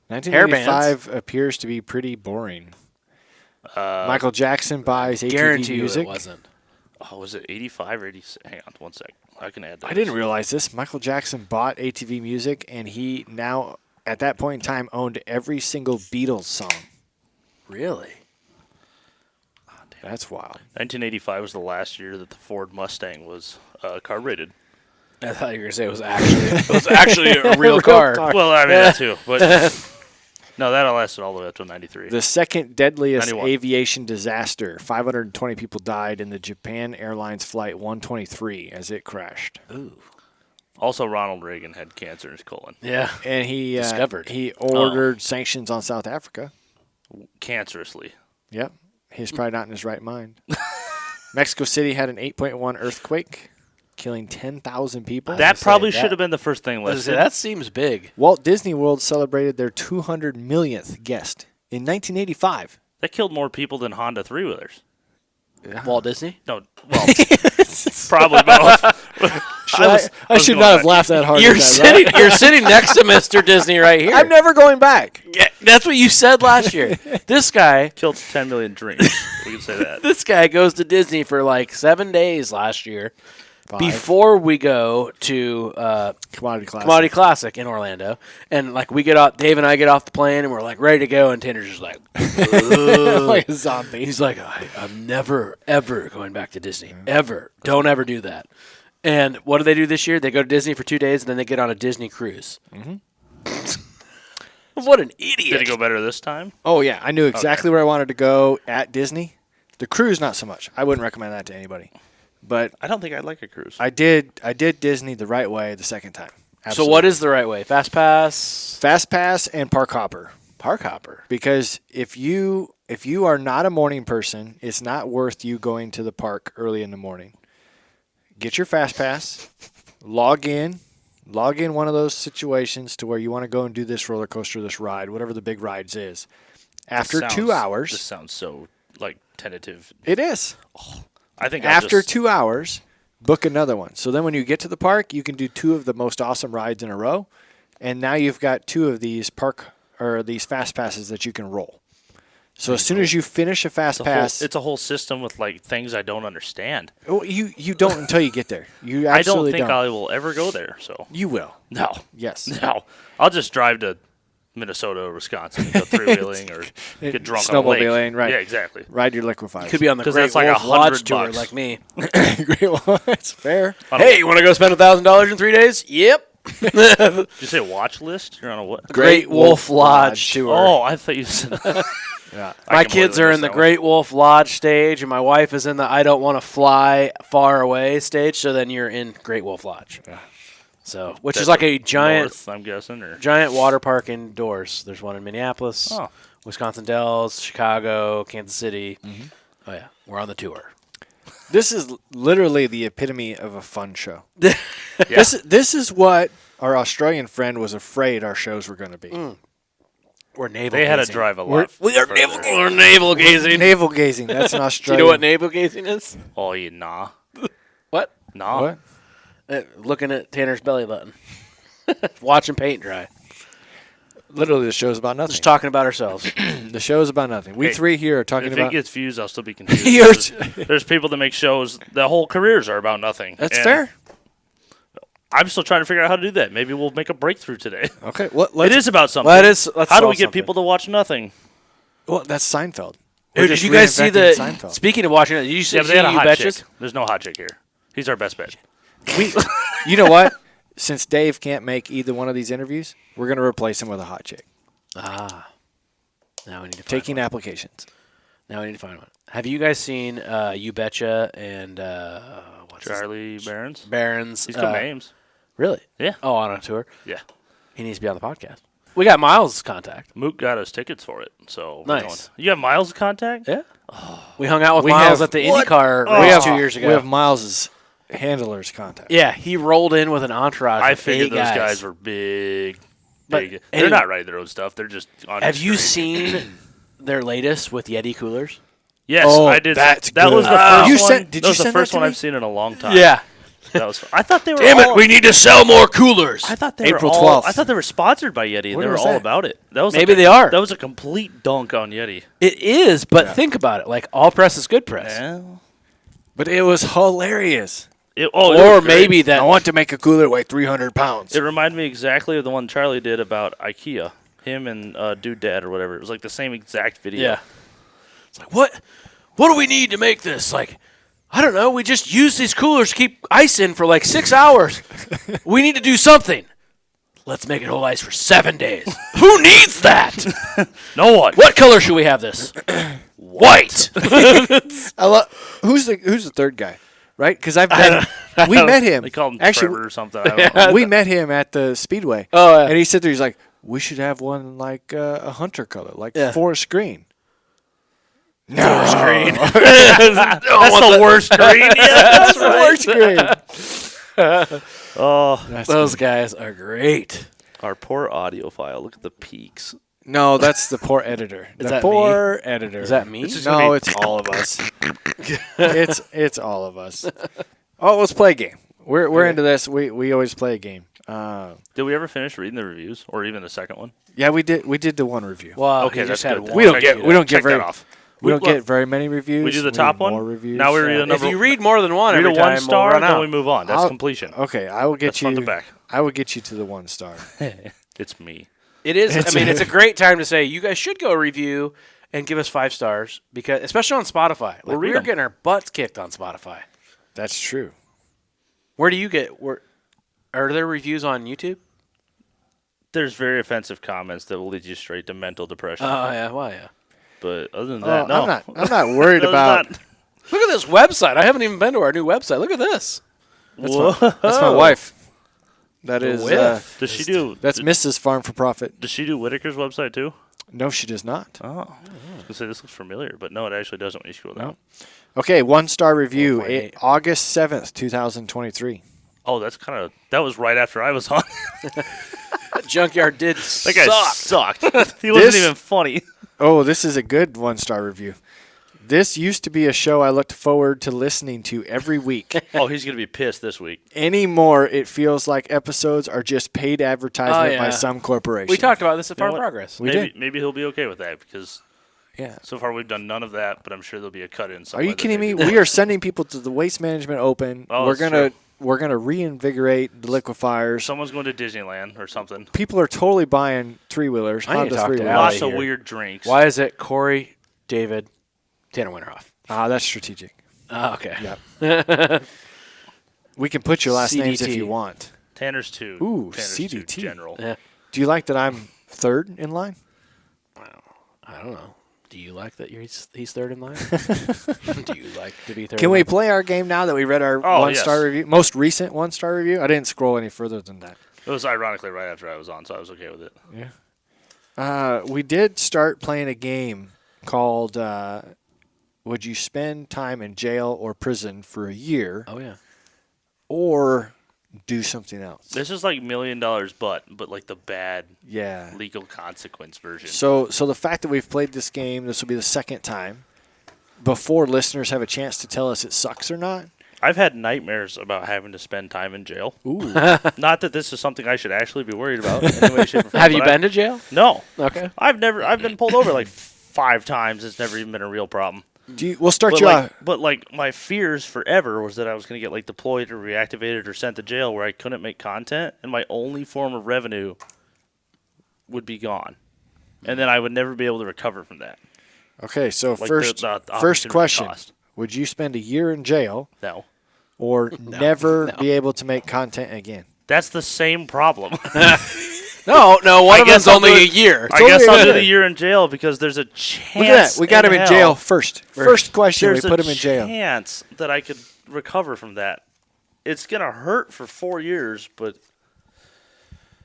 1985 appears to be pretty boring. Michael Jackson buys ATV Guarantee you music. it wasn't. Oh, was it 85 or 86? Hang on one sec. I can add that. I didn't realize this. Michael Jackson bought ATV Music, and he now, at that point in time, owned every single Beatles song. Really? That's wild. 1985 was the last year that the Ford Mustang was carbureted. I thought you were going to say it was actually a real car. Well, I mean, that too. But no, that lasted all the way up to 93. The second deadliest 91. aviation disaster. 520 people died in the Japan Airlines Flight 123 as it crashed. Also, Ronald Reagan had cancer in his colon. Yeah. And he Discovered. he ordered sanctions on South Africa. Cancerously. Yep. He's probably not in his right mind. Mexico City had an 8.1 earthquake, killing 10,000 people. That probably that- should have been the first thing listed. That seems big. Walt Disney World celebrated their 200 millionth guest in 1985. That killed more people than Honda three-wheelers. Walt Disney? No, well, probably both. I should not have laughed that hard. You're at that, sitting. right? You're sitting next to Mr. Disney right here. I'm never going back. Yeah, that's what you said last year. This guy Killed 10 million drinks. We can say that. This guy goes to Disney for like 7 days last year before we go to Commodity Classic. Commodity Classic in Orlando. And like we get off, Dave and I get off the plane and we're like ready to go. And Tanner's just like, like a zombie. he's like, I'm never, ever going back to Disney. Ever. Don't ever do that. And what do they do this year? They go to Disney for 2 days and then they get on a Disney cruise. What an idiot. Did it go better this time? Oh, yeah. I knew exactly where I wanted to go at Disney. The cruise, not so much. I wouldn't recommend that to anybody. But I don't think I'd like a cruise. I did Disney the right way the second time. So what is the right way? Fast Pass? Fast Pass and Park Hopper? Park Hopper. Because if you are not a morning person, it's not worth you going to the park early in the morning. Get your Fast Pass, log in one of those situations to where you want to go and do this roller coaster, this ride, whatever the big rides is. After 2 hours, This sounds so like tentative. it is. I think After 2 hours, book another one. So then when you get to the park, you can do 2 of the most awesome rides in a row. And now you've got 2 of these are these fast passes that you can roll. So as soon as you finish a fast pass, it's a whole system with like things I don't understand. well, you don't until you get there. You I don't absolutely think I will ever go there. So You will. no, Yes. no, I'll just drive to Minnesota or Wisconsin, and go three-wheeling or get drunk on a lake. Snowmobiling, right. Yeah, exactly. Ride your liquifiers. Could be on the 'Cause Great that's like Wolf Lodge $100 tour like me. Great. Well, it's fair. Hey, you want to go spend $1,000 in 3 days? Yep. Did you say watch list? You're on a what? Great Wolf Lodge tour. Oh, I thought you said. Yeah. My kids are in the Great Wolf Lodge stage, and my wife is in the I don't want to fly far away stage. So then you're in Great Wolf Lodge. Yeah. So, which is like a giant, North, I'm guessing, or giant water park indoors. There's one in Minneapolis, Oh. Wisconsin Dells, Chicago, Kansas City. Oh yeah, we're on the tour. This is literally the epitome of a fun show. This is what our Australian friend was afraid our shows were going to be. We're naval. they had to gazing. drive a lot. We are further. we're naval gazing. Navel gazing. That's an Do you Australian. know what naval gazing is? Oh, you nah, What? nah. What? Looking at Tanner's belly button, watching paint dry, Literally, the show's about nothing. just talking about ourselves. The show's about nothing. We Hey, three here are talking If about. it gets views, I'll still be confused. You're- there's people that make shows. The whole careers are about nothing. That's And fair. I'm still trying to figure out how to do that. Maybe we'll make a breakthrough today. Okay. What? It is about something. Let's How do we solve get something. people to watch nothing? Well, that's Seinfeld. Dude, We're did just you guys see reinventing the? Seinfeld. Speaking of watching it, did you see Yeah, but they had a You hot Betches? chick. There's no hot chick here. He's our best bet. You know what? Since Dave can't make either one of these interviews, we're going to replace him with a hot chick. Ah, now we need to find Taking one. applications. Now we need to find one. Have you guys seen You Betcha and what's his- Charlie Barons. Barron's? He's got names. Really? Yeah. Oh, on a tour. Yeah. He needs to be on the podcast. We got Miles' contact. Mook got us tickets for it. So we're Nice. going. You have Miles' contact? Yeah. We hung out with We Miles have- at the What? IndyCar We race have 2 years ago. We have Miles's handler's contact. Yeah, he rolled in with an entourage. I of figured 8 those guys were big. But Big. anyway- They're not writing their own stuff. They're just on Have the you street. seen their latest with Yeti coolers? Yes, Oh, I did. that's that was good. the first You one. sent- did that you was the send that first to one me? I've seen in a long time. Yeah. That was. I thought they were. Damn all, it, we need to sell more coolers. I thought they April were all. 12th. I thought they were sponsored by Yeti. When They were was all that? about it. That was Maybe like they are. That was a complete dunk on Yeti. It is, but think about it. Like, all press is good press. Well, But it was hilarious. it Or was great. maybe that. I want to make a cooler weigh 300 pounds. It reminded me exactly of the one Charlie did about IKEA. Him and Dude Dad or whatever. It was like the same exact video. Yeah. It's like, what do we need to make this? Like, I don't know. We just use these coolers to keep ice in for like 6 hours. We need to do something. Let's make it whole ice for 7 days. Who needs that? No one. What color should we have this? White. I love. Who's the third guy? Right? Because we met him. They called him Actually, Trevor or something. I don't know. we met him at the Speedway. Oh, yeah. And he said there, he's like, we should have one like a hunter color, like forest green. Forest green. That's the worst green. Yeah, that's Forest green. Oh, Those guys are great. our poor audiophile. Look at the peaks. No, that's the poor editor. The that poor editor. Is that me? It's just gonna No, be- it's all of us. it's all of us. Oh, let's play a game. We're into this. We always play a game. Did we ever finish reading the reviews, or even the second one? Yeah, we did. We did the one review. Well, Okay, he just that's had good. one. We don't Check get. it We out. don't get Check very. that off. We don't Look, get very many reviews. We do the need top more one. Reviews. Now we read Yeah. a number. If you read more than one read every a time, 1 star, we'll run then out. we move on. That's I'll- completion. Okay, I will get That's you. front to back. I will get you to the 1 star. It's me. It is. I mean, it's a great time to say you guys should go review and give us 5 stars because, especially on Spotify, like, read we're 'em. getting our butts kicked on Spotify. That's true. Where do you get? Are there reviews on YouTube? There's very offensive comments that will lead you straight to mental depression. Oh yeah, well yeah. But other than Oh, that, no. I'm not worried Other than about. that- Look at this website. I haven't even been to our new website. Look at this. That's my wife. That is. whiff. Does she do? That's Mrs. Farm for Profit. Does she do Whitaker's website too? No, she does not. Oh, I was gonna say this looks familiar, but no, it actually doesn't when you scroll down. Okay, 1 star review. 4.8. August 7th, 2023. Oh, that's that was right after I was on. That junkyard did That guy suck. sucked. He wasn't even funny. Oh, this is a good 1 star review. This used to be a show I looked forward to listening to every week. Oh, he's going to be pissed this week. Anymore, it feels like episodes are just paid advertisement by some corporation. We talked about this at Farm Progress. Maybe he'll be okay with that because yeah. So far we've done none of that, but I'm sure there'll be a cut in. Are you kidding me? We are sending people to the Waste Management Open. Oh, We're gonna reinvigorate the liquefiers. Someone's going to Disneyland or something. People are totally buying 3-wheelers. I need to talk to Allie Lots of here. weird drinks. Why is it Corey, David, Tanner Winterhoff? That's strategic. Okay. Yep. We can put your last CDT. names if you want. Tanner's 2. Ooh, Tanner's CDT. 2 General. Yeah. Do you like that I'm third in line? I don't know. Do you like that he's third in line? Do you like to be third? Can we play our game now that we read our one-star review? Most recent one-star review? I didn't scroll any further than that. It was ironically right after I was on, so I was okay with it. Yeah. We did start playing a game called Would You Spend Time in Jail or Prison for a Year? Oh, yeah. Or do something else? This is like $1 Million but like the bad Yeah. legal consequence version. So the fact that we've played this game, this will be the second time, before listeners have a chance to tell us it sucks or not. I've had nightmares about having to spend time in jail. Ooh. Not that this is something I should actually be worried about in any way, shape, or form. Have you been to jail? No. Okay. I've been pulled over like 5 times. It's never even been a real problem. We'll start you off. But like my fears forever was that I was going to get like deployed or reactivated or sent to jail where I couldn't make content and my only form of revenue would be gone. And then I would never be able to recover from that. Okay, so Like first the first opportunity question. cost. Would you spend a year in jail No. or never be able to make content again? That's the same problem. No, one of guess them's I'll only do a it. year. I guess only I'll a do year. the year in jail because there's a chance. Look at that. We got him in hell, jail first. First question, There's we put him in jail. a chance that I could recover from that. It's going to hurt for 4 years, but...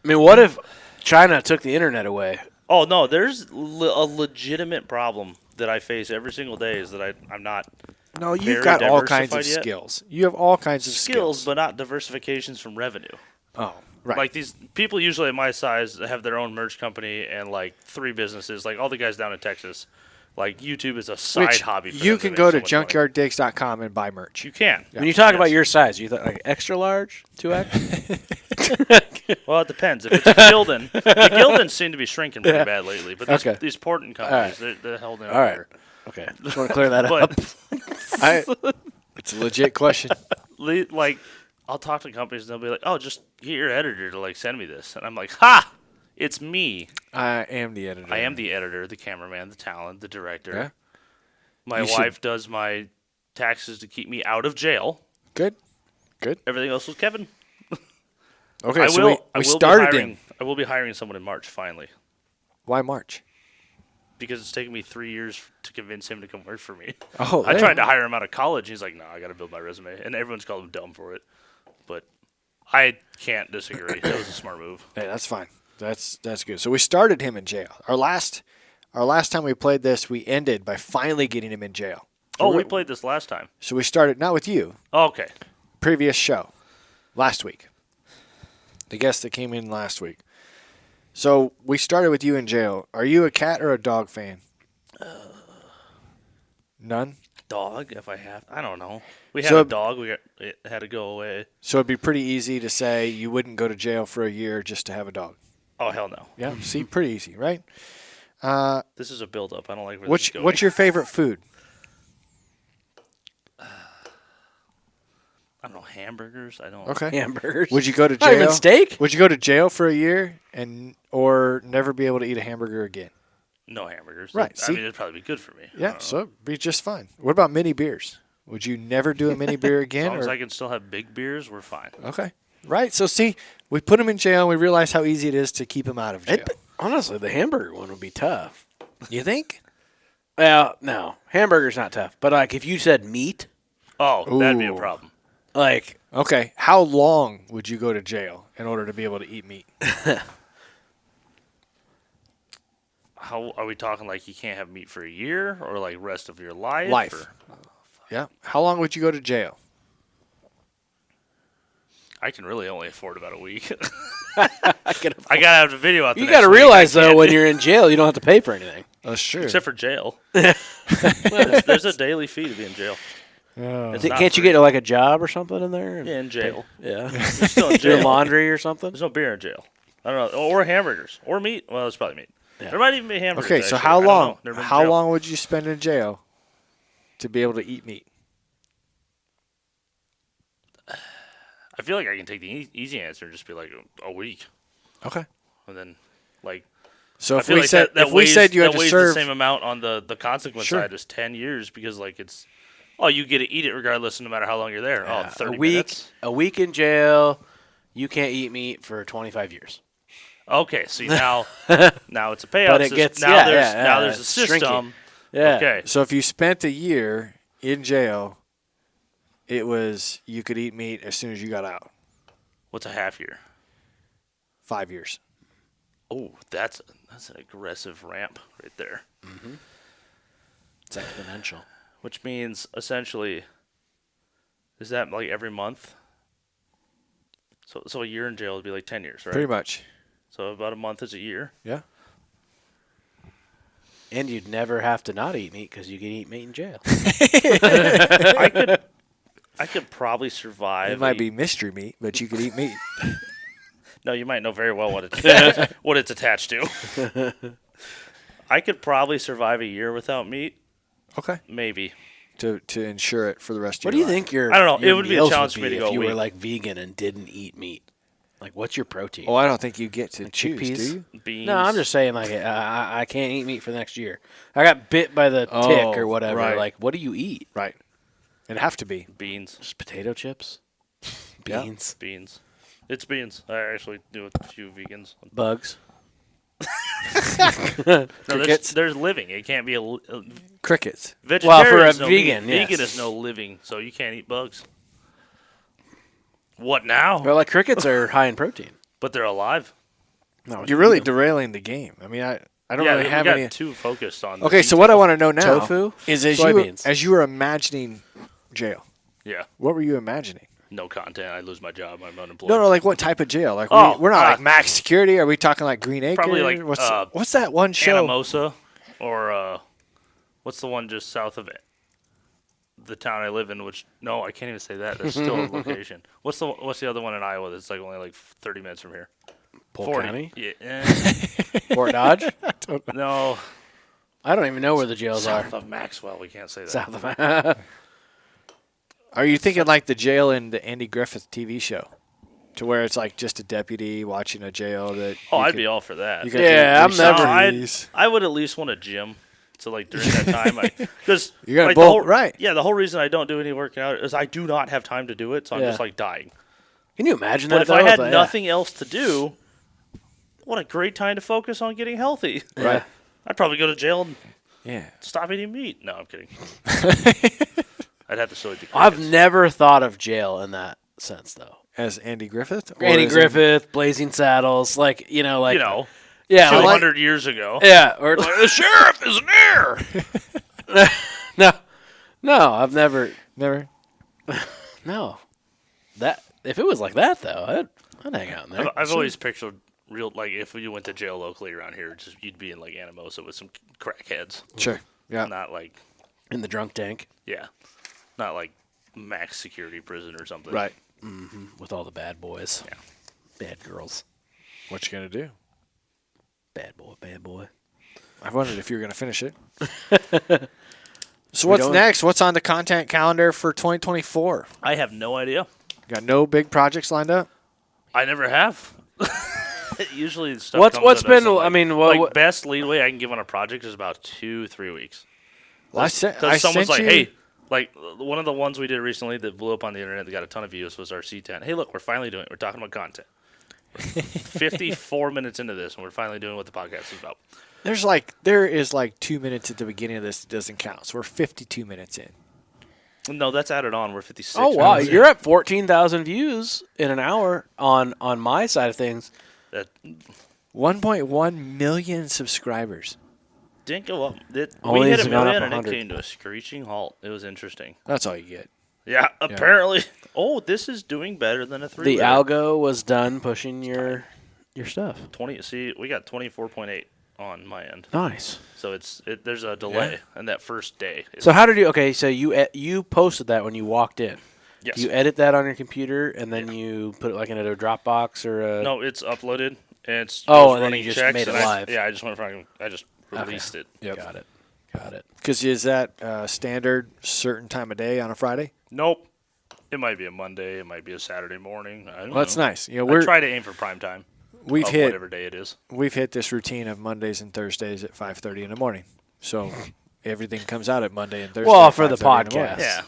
I mean, what if China took the internet away? Oh, no, there's a legitimate problem that I face every single day is that I'm not... No, you've very got all kinds of diversified yet. skills. You have all kinds of skills, skills. but not diversifications from revenue. Oh, right. Like these people usually at my size have their own merch company and like 3 businesses. Like all the guys down in Texas, like YouTube is a side Which hobby. For you them can make go so to much money. junkyarddigs.com and buy merch. You can. When you talk Yes. about your size, you thought like extra large, 2X? Well, it depends. If it's a Gildan, the Gildans seem to be shrinking pretty bad lately. But these important companies, they're holding up. All right. better. Okay, just want to clear that up. But It's a legit question. like, I'll talk to companies and they'll be like, "Oh, just get your editor to like send me this," and I'm like, "Ha! It's me. I am the editor. I am the editor, the cameraman, the talent, the director. Yeah. My You wife does my taxes to keep me out of jail. Good. Everything else was Kevin. Okay, I so will we started be him. hiring, I will be hiring someone in March finally Why March? because it's taken me 3 years to convince him to come work for me. Oh, I tried to hire him out of college. He's like, "No, I got to build my resume," and everyone's called him dumb for it. But I can't disagree. That was a smart move. Hey, that's fine. That's good. So we started him in jail. Our last time we played this, we ended by finally getting him in jail. Oh, we played this last time. So we started not with you. Oh, okay. Previous show, last week. The guest that came in last week. So we started with you in jail. Are you a cat or a dog fan? None. Dog, if I have. I don't know. We had a dog. It had to go away. So it'd be pretty easy to say you wouldn't go to jail for a year just to have a dog. Oh, hell no. Yeah, see, pretty easy, right? This is a build-up. I don't like where this is going. What's your favorite food? I don't know, hamburgers. I don't. Okay. Hamburgers. Would you go to Not jail? even steak? Would you go to jail for a year or never be able to eat a hamburger again? No hamburgers. Right, I see? mean, it'd probably be good for me. I Yeah, don't know. so it'd be just fine. What about mini beers? Would you never do a mini beer As again? long as or- I can still have big beers, we're fine. Okay. Right. So see, we put him in jail and we realize how easy it is to keep him out of jail. Honestly, the hamburger one would be tough. You think? Well, no, hamburger's not tough. But like, if you said meat, Oh, that'd be a Ooh. problem. like, Okay. How long would you go to jail in order to be able to eat meat? How are we talking? Like you can't have meat for a year, or like rest of your life? Life. Or- Yeah. How long would you go to jail? I can really only afford about a week. I can. I gotta have the video out. You got to realize though, when you're in jail, you don't have to pay for anything. Sure. Except for jail. There's a daily fee to be in jail. It's not Can't you free. get like a job or something in there? Yeah, in jail. Yeah. You're still in Do jail. laundry or something? There's no beer in jail. I don't know. Or hamburgers. Or meat. Well, it's probably meat. Yeah. There might even be hamburgers. Okay, so actually. how I don't long? know. Never been to How jail. long would you spend in jail to be able to eat meat? I feel like I can take the easy answer and just be like a week. Okay. And then, like, So I if feel we like said that if we weighs, said you had that to weighs serve the same amount on the consequence Sure. side as 10 years because, like, it's, you get to eat it regardless no matter how long you're there. Yeah, 30 a week, minutes. a week in jail, you can't eat meat for 25 years. Okay, see, now it's a payout But it system. gets- now yeah, there's, yeah, now yeah, there's a it's system. shrinking. Yeah. Okay. So if you spent a year in jail, it was you could eat meat as soon as you got out. What's a half year? 5 years. Oh, that's an aggressive ramp right there. It's exponential. Which means essentially, is that like every month? So a year in jail would be like 10 years, right? Pretty much. So about a month is a year. Yeah. And you'd never have to not eat meat because you can eat meat in jail. I could probably survive. It might be mystery meat, but you could eat meat. No, you might know very well what it's what it's attached to. I could probably survive a year without meat. Okay. Maybe. To ensure it for the rest of What do your you life. think your I don't know. your It would be a meals challenge for me to if go a you were week. like vegan and didn't eat meat? Like, what's your protein? Oh, I don't think you get to Like choose, chickpeas? do you? Beans. No, I'm just saying, like, I can't eat meat for the next year. I got bit by the tick or whatever. right. Like, what do you eat? Right. It'd have to be. beans. Just potato chips? Yeah. Beans? Beans. It's beans. I actually do a few vegans. Bugs? No, Crickets? there's living. It can't be a Crickets. vegetarian. Well, for a is no vegan, meat. yes. Vegan is no living, so you can't eat bugs. What now? Well, like, crickets are high in protein. But they're alive. No, You're really derailing the game. I mean, I don't really we have got any. too focused on. the Okay, so what I want to know now Tofu? is Soybeans. as you were imagining jail, Yeah, what were you imagining? no content. I lose my job. I'm unemployed. No, like what type of jail? Like Oh, we're not like max security. Are we talking like Green Acre? probably like, what's that one show? Anamosa, or what's the one just south of it? The town I live in, which no, I can't even say that. There's still a location. What's the other one in Iowa that's like only like 30 minutes from here? Polk 40. County? Yeah. Fort Dodge? No. I don't even know where the jails South are. of Maxwell. We can't say that. South of Are you thinking like the jail in the Andy Griffith TV show, to where it's like just a deputy watching a jail that? Oh, you I'd could- be all for that. you could Yeah, do I'm never- receptions. I would at least want a gym. So like during that time, because You're gonna like, bolt right. Yeah, the whole reason I don't do any working out is I do not have time to do it, so I'm Yeah. just like dying. Can you imagine But that? if I though? had Yeah. nothing else to do, what a great time to focus on getting healthy. Right. I'd probably go to jail and Yeah. stop eating meat. No, I'm kidding. I'd have to show it to I've crickets. never thought of jail in that sense, though. As Andy Griffith? Or Andy as in- Griffith, Blazing Saddles, like, you know, like, you know, yeah, like, 200 years ago. yeah, or the sheriff is near. No, I've never. Never. No, that if it was like that though, I'd hang out in there. I've always pictured real like if you went to jail locally around here, just you'd be in like Anamosa with some crackheads, Sure. Yeah. not like In the drunk tank not like max security prison or something. Right. with all the bad boys, bad girls, What you gonna do? bad boy. I wondered if you were gonna finish it. So We what's don't- next? What's on the content calendar for 2024? I have no idea. Got no big projects lined up? I never have. Usually stuff What's comes at us been? in, like, I mean, like what? best leadway I can give on a project is about 2-3 weeks. Well, I sent Because someone's like, you, hey, like one of the ones we did recently that blew up on the internet that got a ton of views was our C10. Hey, look, we're finally doing it. We're talking about content. We're 54 minutes into this, and we're finally doing what the podcast is about. there is 2 minutes at the beginning of this that doesn't count. So we're 52 minutes in. No, that's added on. We're 56 Oh wow, minutes in. you're at 14,000 views in an hour on my side of things. That 1.1 million subscribers. didn't go up. Only We hit it's a gone up million, and it 100. came to a screeching halt. It was interesting. That's all you get. Yeah, apparently. Oh, this is doing better than a 3. The algo was done pushing your stuff. 20. See, we got 24.8. on my end. Nice. So there's a delay in that first day. So how did you? Okay, so you posted that when you walked in. Yes. Do you edit that on your computer and then you put it like in a Dropbox or a? No, it's uploaded and it's and then running you just checks. made it and live. I just went from I just released it. Yep. Got it. Because is that standard certain time of day on a Friday? Nope. It might be a Monday. It might be a Saturday morning. I don't know. That's nice. I try to aim for prime time. We've hit whatever day it is. We've hit this routine of Mondays and Thursdays at 5:30 in the morning. So everything comes out at Monday and Thursday. Well, at for the 5:30 in morning. podcast. Yeah.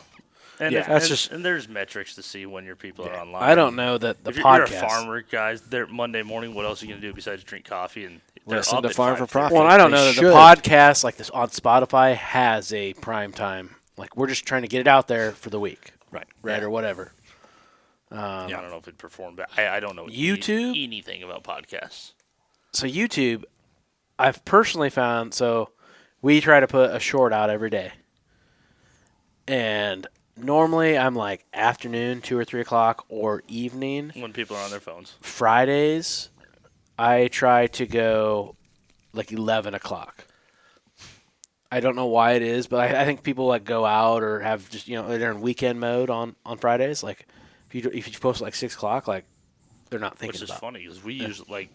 And Yeah, that's just. and there's metrics to see when your people are online. I don't know that the If you're podcast. a farmer, guys, they're Monday morning. What else are you gonna do besides drink coffee and they're Listen up to at Farm for 5:30. Profit. Well, I don't They know that should. the podcast like this on Spotify has a prime time. Like we're just trying to get it out there for the week, right, or whatever. Yeah, I don't know if it performed, but I don't know YouTube? anything about podcasts. So YouTube, I've personally found. So we try to put a short out every day, and normally I'm like afternoon, 2 or 3 o'clock, or evening. When people are on their phones. Fridays, I try to go like 11 o'clock. I don't know why it is, but I think people like go out or have just they're in weekend mode on Fridays. Like if you post at like 6 o'clock, like they're not thinking Which is about. funny because we use like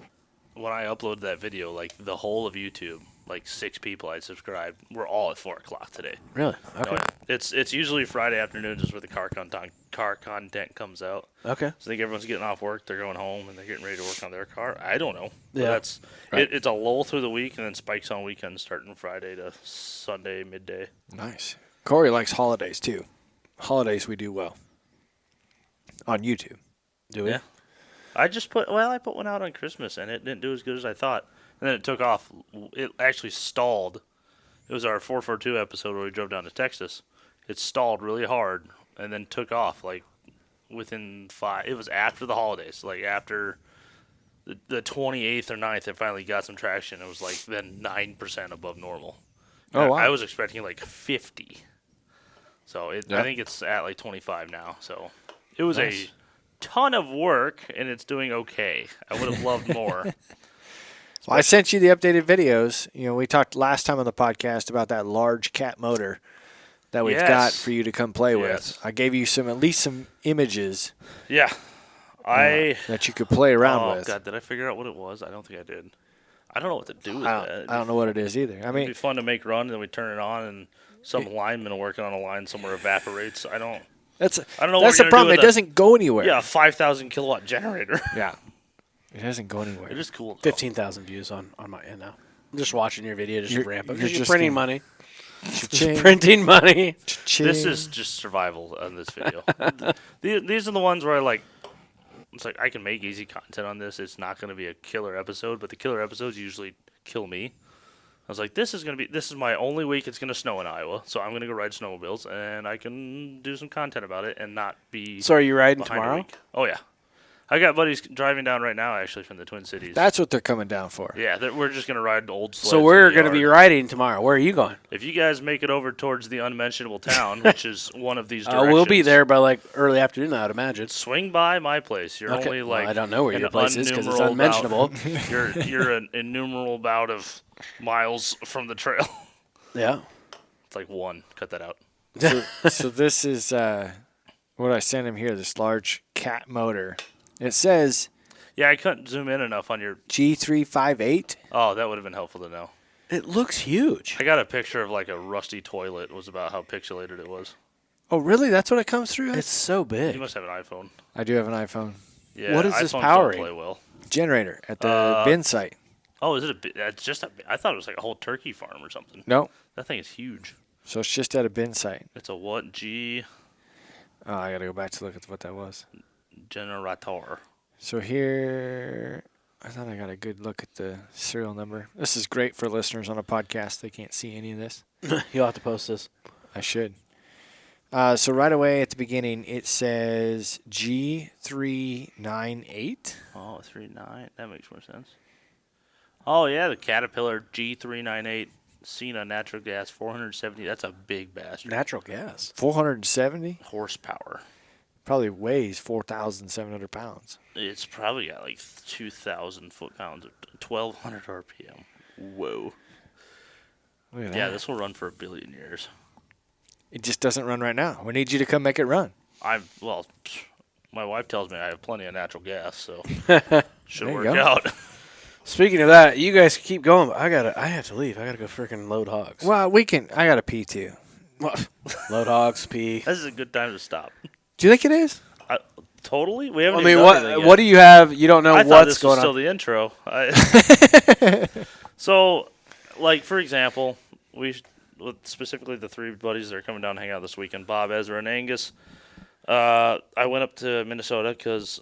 when I uploaded that video, like the whole of YouTube, like 6 people I subscribed, were all at 4 o'clock today. Really? Okay. It's usually Friday afternoon, just where the car content comes out. Okay. So I think everyone's getting off work, they're going home, and they're getting ready to work on their car. I don't know. But Yeah. that's it's a lull through the week, and then spikes on weekends starting Friday to Sunday midday. Nice. Corey likes holidays too. Holidays we do well on YouTube. Do we? Yeah. I put one out on Christmas, and it didn't do as good as I thought. And then it took off. It actually stalled. It was our 442 episode where we drove down to Texas. It stalled really hard and then took off like within 5. It was after the holidays, like after the 28th or 9th, it finally got some traction. It was like then 9% above normal. Oh, wow. I was expecting like 50. So I think it's at like 25 now. So it was a ton of work, and it's doing okay. I would have loved more. Well, I sent you the updated videos. We talked last time on the podcast about that large cat motor that we've got for you to come play with. I gave you at least some images. Yeah. That you could play around with. Oh, God, did I figure out what it was? I don't think I did. I don't know what to do with that. I don't know what it is either. I mean, it'd be fun to make run, and then we turn it on, and some lineman working on a line somewhere evaporates. I don't know. That's what the we're gonna problem. do It with doesn't go anywhere. Yeah, a 5,000 kilowatt generator. Yeah. It doesn't go anywhere. It is cool, though. 15,000 views on my end now. I'm just watching your video, just ramping. you're You're just printing gonna- money. Cha-ching. Printing money. Cha-ching. This is just survival on this video. These are the ones where it's like I can make easy content on this. It's not going to be a killer episode, but the killer episodes usually kill me. I was like, this is my only week it's going to snow in Iowa, so I'm going to go ride snowmobiles, and I can do some content about it and not be. So are you riding behind a tomorrow? week. Oh yeah, I got buddies driving down right now actually from the Twin Cities. That's what they're coming down for. Yeah, we're just going to ride old sleds. So in we're the going to be yard. riding tomorrow. Where are you going? If you guys make it over towards the unmentionable town, which is one of these directions, We'll be there by like early afternoon, I'd imagine. swing by my place. You're Okay. only like Well, I don't know where your an place is 'cause it's unnumerable unmentionable. you're an innumerable bout of miles from the trail. Yeah. It's like 1. Cut that out. So this is what I sent him here, this large cat motor. It says Yeah, I couldn't zoom in enough on your. G358. Oh, that would have been helpful to know. It looks huge. I got a picture of like a rusty toilet. Was about how pixelated it was. Oh, really? That's what it comes through as? It's so big. You must have an iPhone. I do have an iPhone. Yeah. What is this iPhones powering? Don't play well. Generator at the bin site. Oh, is it a bit? That's just. I thought it was like a whole turkey farm or something. No. That thing is huge. So it's just at a bin site. It's a what? G Oh, I got to go back to look at what that was. generator. So here, I thought I got a good look at the serial number. This is great for listeners on a podcast. They can't see any of this. You'll have to post this. I should. So right away at the beginning, it says G398. Oh, 3.9. That makes more sense. Oh, yeah, the Caterpillar G398 Cena natural gas 470. That's a big bastard. Natural gas. 470? Horsepower. Probably weighs 4,700 pounds. It's probably got like 2,000 foot-pounds, 1,200 RPM. Whoa. Look at Yeah, that. this will run for 1 billion years. It just doesn't run right now. We need you to come make it run. My wife tells me I have plenty of natural gas, so should There you work go. out. Speaking of that, you guys keep going, but I have to leave. I gotta go freaking load hogs. Well, we can. I got to pee too. Load hogs, pee. This is a good time to stop. Do you think it is? Totally? We haven't I even mean, done anything what yet. do you have? You don't know I thought what's this going was still on. the intro. So, like, for example, specifically the 3 buddies that are coming down to hang out this weekend, Bob, Ezra, and Angus. I went up to Minnesota because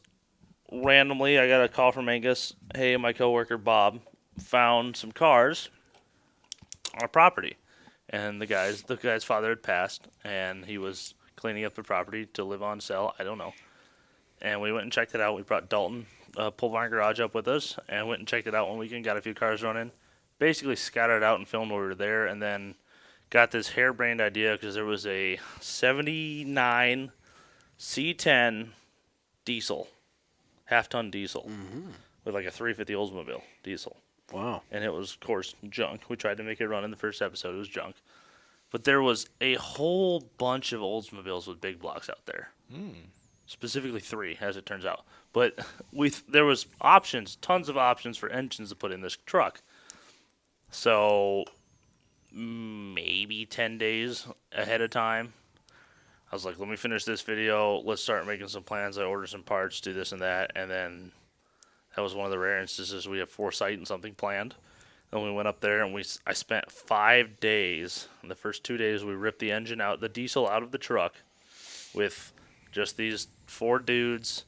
randomly I got a call from Angus. Hey, my coworker Bob found some cars on a property, and the guy's father had passed, and he was cleaning up the property to live on, sell. I don't know. And we went and checked it out. We brought Dalton, Pole Barn Garage, up with us, and went and checked it out one weekend. Got a few cars running. Basically scattered it out and filmed while we were there, and then got this harebrained idea because there was a 79 C10 diesel, half-ton diesel, with like a 350 Oldsmobile diesel. Wow. And it was, of course, junk. We tried to make it run in the first episode. It was junk. But there was a whole bunch of Oldsmobiles with big blocks out there. Specifically 3, as it turns out. But there was options, tons of options for engines to put in this truck. So maybe 10 days ahead of time, I was like, let me finish this video. Let's start making some plans. I ordered some parts, do this and that. And then that was one of the rare instances we have foresight and something planned. Then we went up there and I spent 5 days. In the first 2 days, we ripped the engine out, the diesel out of the truck with just these 4 dudes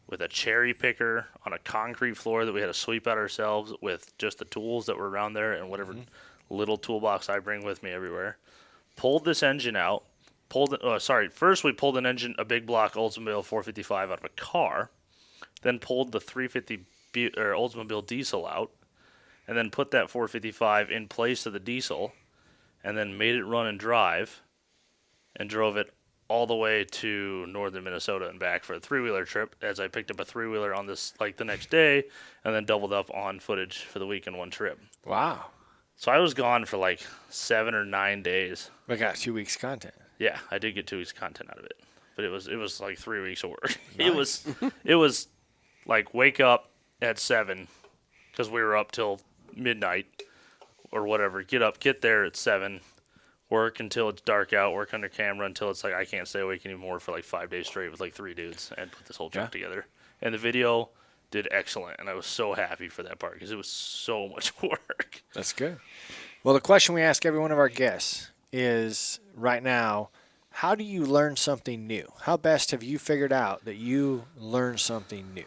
with a cherry picker on a concrete floor that we had to sweep out ourselves with just the tools that were around there and whatever little toolbox I bring with me everywhere. Pulled this engine out. First we pulled a big block Oldsmobile 455 out of a car. Then pulled the 350 Oldsmobile diesel out. And then put that 455 in place of the diesel. And then made it run and drive. And drove it all the way to northern Minnesota and back for a 3-wheeler trip, as I picked up a 3-wheeler on this the next day, and then doubled up on footage for the week in one trip. Wow. So I was gone for 7 or 9 days. We got 2 weeks content. Yeah, I did get 2 weeks content out of it, but it was like 3 weeks of work. Nice. It was like wake up at 7 because we were up till midnight or whatever. Get there at 7. Work until it's dark out, work under camera until it's I can't stay awake anymore for 5 days straight with 3 dudes and put this whole truck together. And the video did excellent, and I was so happy for that part because it was so much work. That's good. Well, the question we ask every one of our guests is right now, how do you learn something new? How best have you figured out that you learn something new?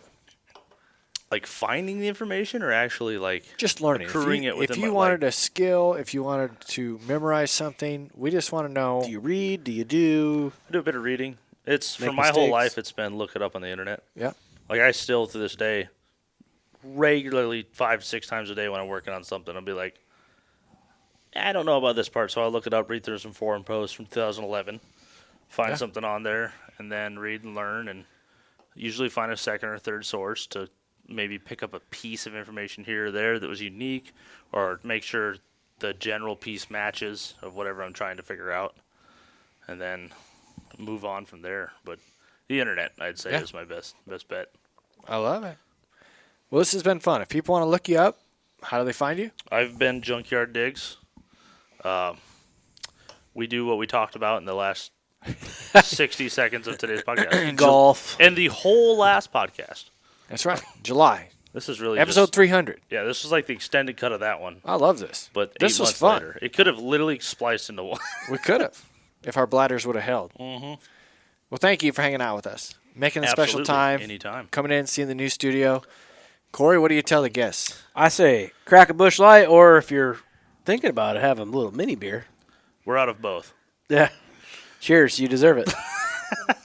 Finding the information or actually just learning. accruing it within if you wanted a skill, if you wanted to memorize something, we just want to know. Do you read? Do you do? I do a bit of reading. It's Make for my whole mistakes? life. It's been look it up on the internet. Yeah. I still to this day regularly 5-6 times a day when I'm working on something, I'll be like, I don't know about this part, so I'll look it up, read through some forum posts from 2011, find something on there, and then read and learn, and usually find a second or third source to maybe pick up a piece of information here or there that was unique, or make sure the general piece matches of whatever I'm trying to figure out, and then move on from there. But the internet, I'd say, is my best bet. I love it. Well, this has been fun. If people want to look you up, how do they find you? I've been Junkyard Digs. We do what we talked about in the last 60 seconds of today's podcast. Golf. And the whole last podcast. That's right. July. This is really episode 300. Yeah, this was like the extended cut of that one. I love this. But this 8 was months fun. later, it could have literally spliced into one. We could have, if our bladders would have held. Mm-hmm. Well, thank you for hanging out with us, making a special time, anytime, coming in, seeing the new studio. Corey, what do you tell the guests? I say crack a Busch Light, or if you're thinking about it, have a little mini beer. We're out of both. Yeah. Cheers. You deserve it.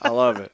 I love it.